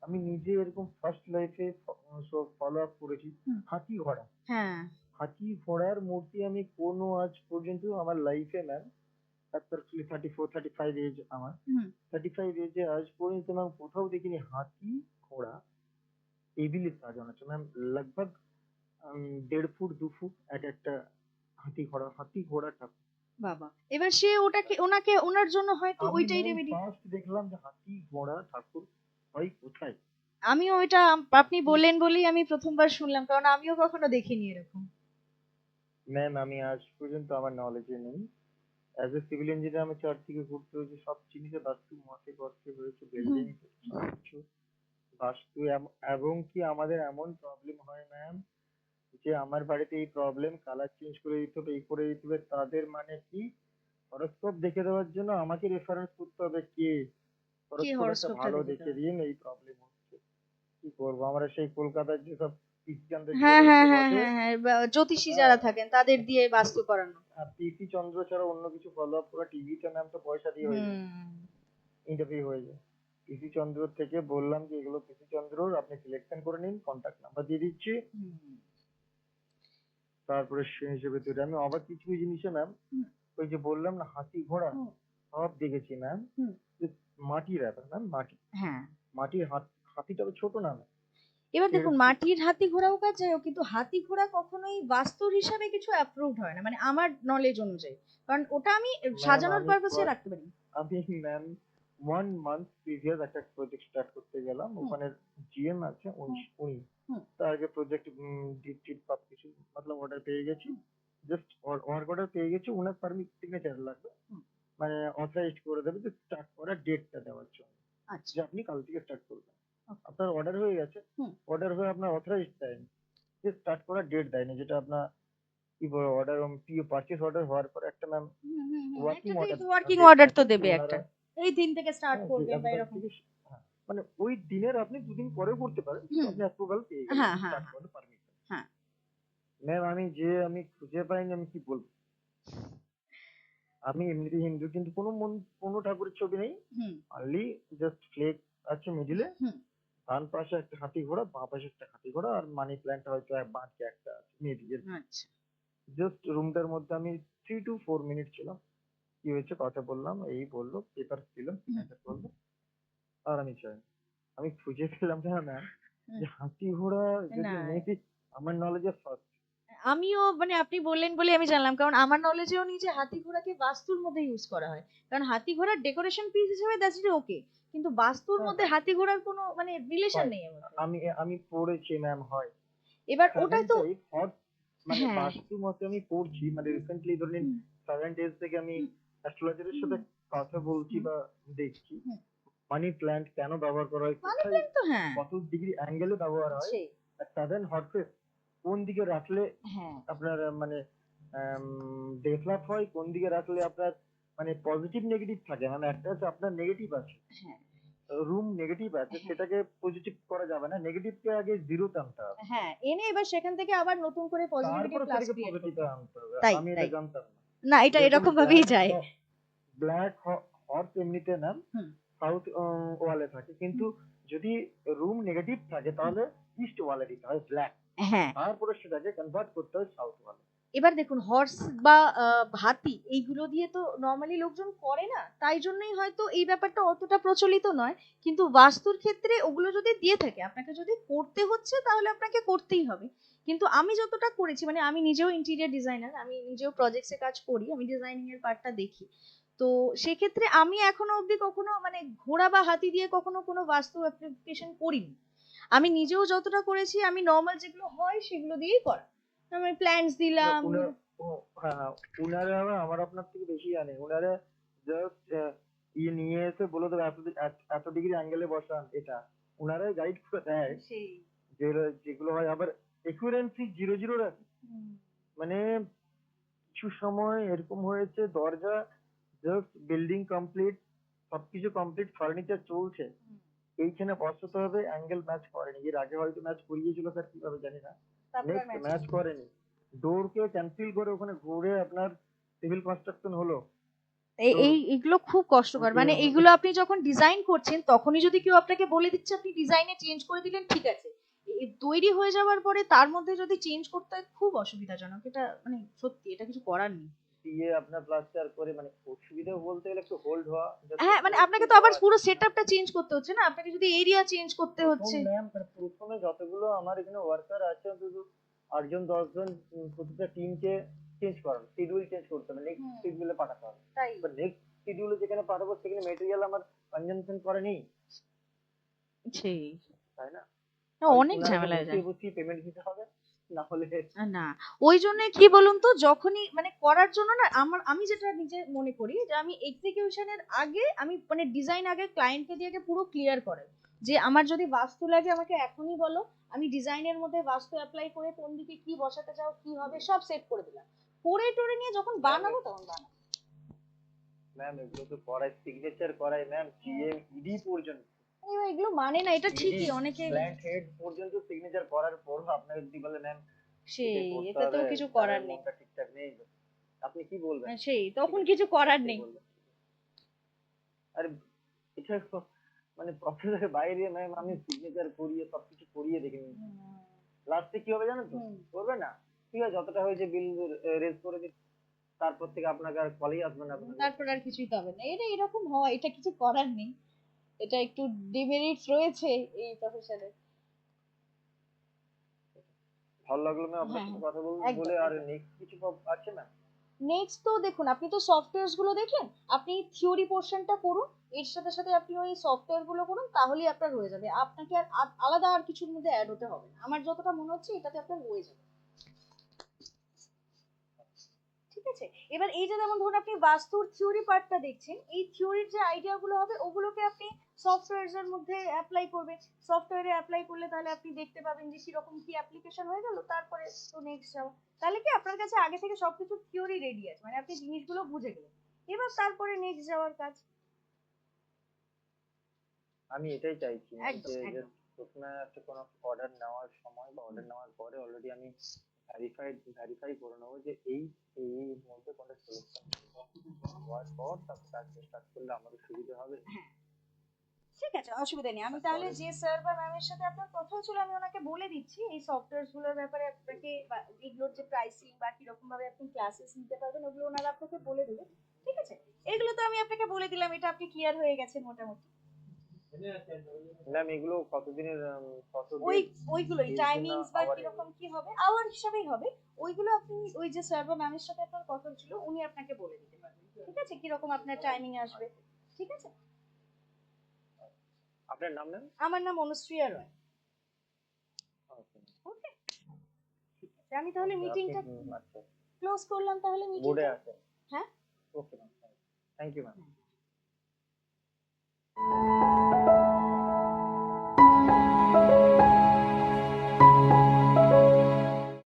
আমি নিজে এরকম ফার্স্ট লাইফে সব ফলো আপ করেছি। হুম, হাতি ঘোড়া, হ্যাঁ, হাতি ঘোড়ার মূর্তি আমি কোনো আজ পর্যন্ত আমার লাইফে ম্যাম, অ্যাপ্রক্সিমেটলি 34 35 এজ আমার, হুম, 35 এজে আজ পর্যন্ত ম্যাম কোথাও দেখিনি হাতি ঘোড়া টেবিলে সাজানো আছে ম্যাম। लगभग 1.5 ফুট 2 ফুট এক একটা হাতি ঘোড়া ঠাকুর। বাবা, এবার সে ওটাকে ওনাকে ওনার জন্য হয়তো আমি ওইটাই ম্যাম রেমেডি। ফার্স্ট দেখলাম যে হাতি ঘোড়া ঠাকুর হয় কোথায়। আমিও ওইটা আপনি হাতি বললেন বলেই আমি প্রথমবার শুনলাম, কারণ আমিও কখনো দেখিনি এরকম। ম্যাম আমি আজ পর্যন্ত আমার নলেজে নেই। অ্যাজ এ সিভিল ইঞ্জিনিয়ার আমি চারদিকে ঘুরতে হয়েছে, সব জিনিসে বাস্তু মতে করতে হয়েছে, হুম, বিল্ডিং সবকিছু বাস্তু। এবং কি আমাদের এমন প্রবলেম হয় ম্যাম যে আমার বাড়িতে এই প্রবলেম, কালার চেঞ্জ করে দিতে হবে, এই করে দিতে হবে, তাদের মানে কি হরোস্কোপ দেখে দেওয়ার জন্য আমাকে রেফারেন্স করতে হবে কে কে হরোস্কোপ একটা হরস্কোপটা ভালো দেখে দেখে দেওয়া। দিন, এই প্রবলেম হচ্ছে। কি করবো, আমরা সেই কলকাতার যেসব ক্রিশ্চানদের হ্যাঁ, ঘরে হ্যাঁ, এসে হ্যাঁ, বসে, হ্যাঁ, হ্যাঁ, জ্যোতিষী হ্যাঁ, যারা থাকেন তাদের দিয়ে বাস্তু করানো। পিসি চন্দ্র ছাড়া অন্য কিছু ফলো আপ করা টিভিতে ম্যাম তো পয়সা দিয়ে হয়ে যায়, হুম, ইন্টারভিউ হয়ে যায়। পিসি চন্দ্র থেকে বললাম যে এগুলো পিসি চন্দ্রর, আপনি সিলেকশন করে নিন, কন্ট্যাক্ট নাম্বার দিয়ে দিচ্ছি। হুম, তারপরে সেই হিসেবে তৈরি। আমি অবাক কিছু কিছু জিনিসে ম্যাম, হুম, ওই যে বললাম না হাতি ঘোড়া, হুম, সব দেখেছি ম্যাম। হুম, মাটির ব্যাপার ম্যাম, হ্যাঁ। মাটির হাতিটা তো ছোট না ম্যাম, এবার দেখুন এরকম। মাটির হাতি ঘোড়াও কাজ যায়, কিন্তু হাতি ঘোড়া কখনোই বাস্তুর হিসাবে কিছু অ্যাপ্রুভড হয় না, মানে আমার নলেজ অনুযায়ী, কারণ ওটা আমি ম্যাম সাজানোর আমি পারপাসে রাখতে পারি। আমি ম্যাম 1 মান্থ প্রিভিয়াস একটা প্রজেক্ট স্টার্ট করতে গেলাম, হুম, ওখানে জিএম আছে উনি হুম, উনি হুম, তার আগে প্রজেক্ট ডিট টিট সব কিছু মতলব অর্ডার পেয়ে গেছি, হুম, জাস্ট ওয়ার্ক অর্ডার পেয়ে গেছি, ওনার পারমিট সিগনেচার লাগবে, হুম, মানে অথরাইজ করে দেবে যে স্টার্ট করার ডেটটা দেওয়ার জন্য, আচ্ছা, যে আপনি কাল থেকে স্টার্ট করবেন। ওকে, আপনার অর্ডার হয়ে গেছে, হুম, অর্ডার হয়ে আপনার অথরাইজ দেয়নি, যে স্টার্ট করার ডেট দেয়নি, যেটা আপনার কি বলে অর্ডার পারচেস অর্ডার হওয়ার পর একটা ম্যাম ওয়ার্কিং একটা অর্ডার ওয়ার্কিং ডেট অর্ডার তো থাকে যে দেবে ওনারা একটা, এই দিন থেকে স্টার্ট হ্যাঁ যে করবে বা আপনার এরকম। থেকে হ্যাঁ মানে ওই দিনের আপনি দুদিন পরেও করতে পারেন কিন্তু হুম। আপনি অ্যাপ্রুভাল পেয়ে গেলেন হ্যাঁ হ্যাঁ স্টার্ট হ্যাঁ করার পারমিশন। হ্যাঁ। ম্যাম আমি খুঁজে পাইনি, আমি কি বলবো। আমি এমনিতে হিন্দু কিন্তু কোনো ঠাকুরের ছবি নেই, হুম অনলি জাস্ট ফ্লেগ আছে মিডিলে, হুম। ডান পাশে একটা হাতি ঘোড়া, বাঁ পাশে একটা হাতি ঘোড়া, আর মানি প্ল্যান্ট হয়তো বাঁকে একটা আছে মেবি। আচ্ছা। জাস্ট রুমটার মধ্যে আমি 3 to 4 মিনিট ছিলাম। কি হয়েছে কথা বললাম, এই বললো পেপার দিলাম হুম, সিগনেচার করলো আর আমি চাই। আমি খুঁজে পেলাম না ম্যাম হুম। যে হাতি ঘোড়া না, যদি মেবি আমার নলেজে ফার্স্ট। আমিও মানে আপনি বললেন বলে আমি জানলাম, কারণ আমার নলেজেও নেই যে হাতি ঘোড়াকে বাস্তুর মধ্যে ইউজ করা হয়। কারণ হাতি ঘোড়ার ডেকোরেশন পিস হিসেবে দ্যাটস ওকে, কিন্তু বাস্তুর হ্যাঁ মধ্যে হ্যাঁ হাতি ঘোড়ার কোনো মানে রিলেশন হয়, নেই আমার মতে। আমি আমি পড়েছি ম্যাম হয় এবার সেভেন ওটাই তো। টাইপ হট, মানে হ্যাঁ। বাস্তু মতে আমি পড়ছি মানে রিসেন্টলি ধরেন হুম 7 days থেকে আমি হুম অ্যাস্ট্রোলজারের সাথে হুম কথা বলছি হুম বা দেখছি হুম। মানি প্ল্যান্ট কেন ব্যবহার করা হয়, মানি কোথায় প্ল্যান্ট তো হ্যাঁ। কত ডিগ্রি অ্যাঙ্গেলে ব্যবহার হয়, সেই। আর সাডেন হটফেস কোন দিকে রাখলে হ্যাঁ আপনার মানে ডেভেলপ হয়, কোন দিকে রাখলে আপনার মানে পজিটিভ নেগেটিভ থাকে, মানে একটা হচ্ছে আপনার নেগেটিভ আছে, হ্যাঁ রুম নেগেটিভ আছে হ্যাঁ সেটাকে পজিটিভ করা যাবে না, নেগেটিভকে আগে জিরোতে আনতে হবে, হ্যাঁ, এনে এবার সেখান থেকে আবার নতুন করে পজিটিভিটি তারপরে প্লাস সেটাকে ক্রিয়েট করতে পজিটিভে হবে। আনতে হবে। তাই আমি এটা তাই। জানতাম না। না, এটা যেরকম এরকম ভাবেই যায়। ব্ল্যাক হর্স এমনিতে নাম হুম সাউথ ওয়ালে থাকে, কিন্তু হুম যদি রুম নেগেটিভ থাকে হুম। তাহলে ইস্ট ওয়ালে দিতে হয় ব্ল্যাক, হ্যাঁ। তারপরে সেটাকে কনভার্ট করতে হয় সাউথ ওয়ালে। এবার দেখুন হর্স বা হাতি এইগুলো দিয়ে তো নর্মালি লোকজন করে না, তাই জন্যই হয়তো এই ব্যাপারটা অতটা প্রচলিত নয়। কিন্তু বাস্তুর ক্ষেত্রে ওগুলো যদি দিয়ে থাকে, আপনাকে যদি করতে হচ্ছে তাহলে আপনাকে করতেই হবে। কিন্তু আমি যতটা করেছি, মানে আমি নিজেও ইন্টেরিয়র ডিজাইনার, আমি নিজেও প্রজেক্টসে কাজ করি, আমি ডিজাইনিং এর পার্টটা দেখি। তো সেক্ষেত্রে আমি এখনো অবধি কখনো মানে ঘোড়া বা হাতি দিয়ে কখনো কোনো বাস্তু অ্যাপ্লিকেশন করিনি। আমি নিজেও যতটা করেছি আমি নর্মাল যেগুলো হয় সেগুলো দিয়েই করা। আমি প্ল্যান্টস না, দিলাম। ও হ্যাঁ হ্যাঁ, উনারা আবার আমার আপনার থেকে বেশি জানে, উনারা জাস্ট ইয়ে নিয়ে এসে বলে দেবে এত ডিগ্রি অ্যাঙ্গেলে বসান এটা, উনারাই গাইড করে দেয়। সেই। যেগুলো হয় আবার একুরেন্সি 0-0 রাখে, হুম, মানে কিছু সময় এরকম হয়েছে দরজা জাস্ট বিল্ডিং কমপ্লিট, সবকিছু কমপ্লিট, ফার্নিচার চলছে, হুম। এইখানে বসাতে হবে, অ্যাঙ্গেল ম্যাচ করেনি, এর আগে হয়তো ম্যাচ করিয়েছিল স্যার কিভাবে জানি না, তারপর আর নেক্সট ম্যাচ ম্যাচ করেনি, ডোরকে ক্যান্সেল করে ওখানে ঘুরে আপনার সিভিল কনস্ট্রাকশন হলো। এই ডোর এই এগুলো খুব কষ্টকর, মানে এইগুলো আপনি যখন ডিজাইন করছেন তখনই যদি কেউ আপনাকে বলে দিচ্ছে আপনি ডিজাইনে চেঞ্জ করে দিলেন, ঠিক আছে। তৈরি হয়ে যাওয়ার পরে তার মধ্যে যদি চেঞ্জ করতে হয় খুব অসুবিধাজনক, এটা মানে সত্যি এটা কিছু করার নেই। দিয়ে আপনার প্লাস্টার করে মানে অসুবিধা বলতে গেলে একটু হোল্ড হওয়া, যাতে হ্যাঁ, একটু মানে আপনাকে একটু তো আবার দেওয়া আছে পুরো কিনা। সেটআপটা চেঞ্জ করতে হচ্ছে না, আপনাকে যদি এরিয়া চেঞ্জ করতে প্রথম হচ্ছে। ম্যাম প্রথমে যতগুলো আমার এখানে ওয়ার্কার আছে অন্তত 8-10 জন, প্রতিটা টিমকে চেঞ্জ করানো, শিডিউল চেঞ্জ করতে হবে, নেক্সট হুম, শিডিউলে পাঠাতে হবে। তাই। এবার নেক্সট শিডিউলে যেখানে পাঠাবো সেখানে মেটেরিয়াল আমার কনজাম্পশন করে নেই, সেই। তাই না, না, হয় অনেক ওনারাকে ঝামেলা হয়ে যায়। বসিয়ে বসিয়ে পেমেন্ট দিতে হবে, না হলে না, ওই জন্য কি বলুন তো, যখনই মানে করার জন্য না, আমি যেটা নিজে মনে করি যে আমি এক্সিকিউশনের আগে আমি মানে ডিজাইন আগে ক্লায়েন্টকে দিয়ে আগে পুরো ক্লিয়ার করে, যে আমার যদি বাস্তু লাগে আমাকে এখনই বলো, আমি ডিজাইনের মধ্যে বাস্তু অ্যাপ্লাই করে কোন দিকে কি বসাতে চাও কি হবে সব সেট করে দিলাম, করে টোরে নিয়ে যখন বানাবো তখন বানাবো। ম্যাম এগুলো তো করাই, সিগনেচার করাই ম্যাম, জিএম ইডি পর্যন্ত, এবার এগুলো মানে না, এটা ইডি ঠিকই অনেকে। প্ল্যান্ট হেড পর্যন্ত সিগনেচার করার পরও আপনাকে যদি বলে ম্যাম এটাই সেই, করতে হবে, এটাতেও কিছু স্যারের করার নেই। মনটা ঠিকঠাক নেই, আপনি কি বলবেন, সেই ঠিক তখন আছে কিছু করার এটাই নেই। বলবেন। আরে এটা তো মানে প্রফেসরের বাইরে ম্যাম, আমি সিগনেচার করিয়ে সবকিছু করিয়ে দেখে নিয়েছি, হুম লাস্টে কি হবে জানেন তো, হুম। করবে না, ঠিক আছে যতটা হয়েছে বিল রেজ করে দিন, তারপর থেকে আপনাকে আর কলেই আসবে না আপনাকে। তারপর আর কিছুই তো হবে না, এটা এরকম হয়, এটা কিছু করার নেই। এটা একটু ডিমেরিটস রয়েছে এই প্রফেশনে। ভালো লাগলো ম্যাম আপনার হ্যাঁ সাথে হ্যাঁ, কথা একদম বলে, আর একদম। নেক্সট কিছু আছে ম্যাম? নেক্সট তো দেখুন, আপনি তো সফটওয়্যারস গুলো দেখলেন, আপনি থিওরি পোর্শনটা করুন, এর সাথে সাথে আপনি ওই সফটওয়্যার গুলো করুন, তাহলেই আপনার হয়ে যাবে, আপনাকে আর আলাদা আর কিছুর মধ্যে অ্যাড হতে হবে না, আমার যতটা মনে হচ্ছে এটাতে আপনার হয়ে যাবে। ঠিক আছে। ঠিক আছে? এবার এই যে যেমন ধরুন আপনি বাস্তুর থিওরি পার্টটা দেখছেন, এই থিওরির যে আইডিয়া গুলো হবে ওগুলোকে আপনি সফটওয়্যারস এর মধ্যে অ্যাপ্লাই করবেন। সফটওয়্যারে অ্যাপ্লাই করলে তাহলে আপনি দেখতে পাবেন যে কিরকম কি অ্যাপ্লিকেশন হয়ে গেল, তারপরে তো নেক্সট যাও। তাহলে কি আপনার কাছে আগে থেকে সবকিছু থিওরি রেডি আছে, মানে আপনি জিনিসগুলো বুঝে গেলেন। এবার তারপরে নেক্সট যাওয়ার কাজ। আমি এটাই চাইছি একদম যে একদম just প্রথমে একটা কোনো অর্ডার নেওয়ার সময় বা অর্ডার নেওয়ার পরে অলরেডি আমি ভেরিফাই করে নেবো যে এই মধ্যে কোনটা সিলেকশন হওয়ার পর তারপর কাজটা স্টার্ট করলে আমারও সুবিধা হবে। হ্যাঁ, ঠিক আছে, অসুবিধা নেই। আমি আর তাহলে পরে যে স্যার বা ম্যামের সাথে আপনার কথা হয়েছিল আমি ওনাকে বলে দিচ্ছি এই সফটওয়্যারস গুলোর ব্যাপারে আপনাকে, বা এগুলোর যে প্রাইসিং বা কিরকম ভাবে আপনি ক্লাসেস নিতে পারবেন ওগুলো ওনারা আপনাকে বলে দেবে। ঠিক আছে, এগুলো তো আমি আপনাকে বলে দিলাম, এটা আপনি ক্লিয়ার হয়ে গেছেন মোটামুটি। ম্যাম এগুলো কতদিনের কত ওই ডেজ ওইগুলোই ডেজ না টাইমিংস বা আওয়ারে? কিরকম কি হবে আওয়ার হিসাবেই হবে। ওইগুলো আপনি ওই যে স্যার বা ম্যামের সাথে আপনার কথা হচ্ছিল উনি আপনাকে বলে দিতে পারবেন, ঠিক আছে, কিরকম আপনার টাইমিং আসবে। ঠিক আছে, আপনার নাম ম্যাম? আমার নাম অনুশ্রিয়া রয়। ওকে ওকে, আমি তাহলে ওকে আপনি মিটিংটা আচ্ছা ক্লোজ করলাম তাহলে বোর্ডে মিটিংটা। আছেন? হ্যাঁ। Okay ma'am, thank you ma'am.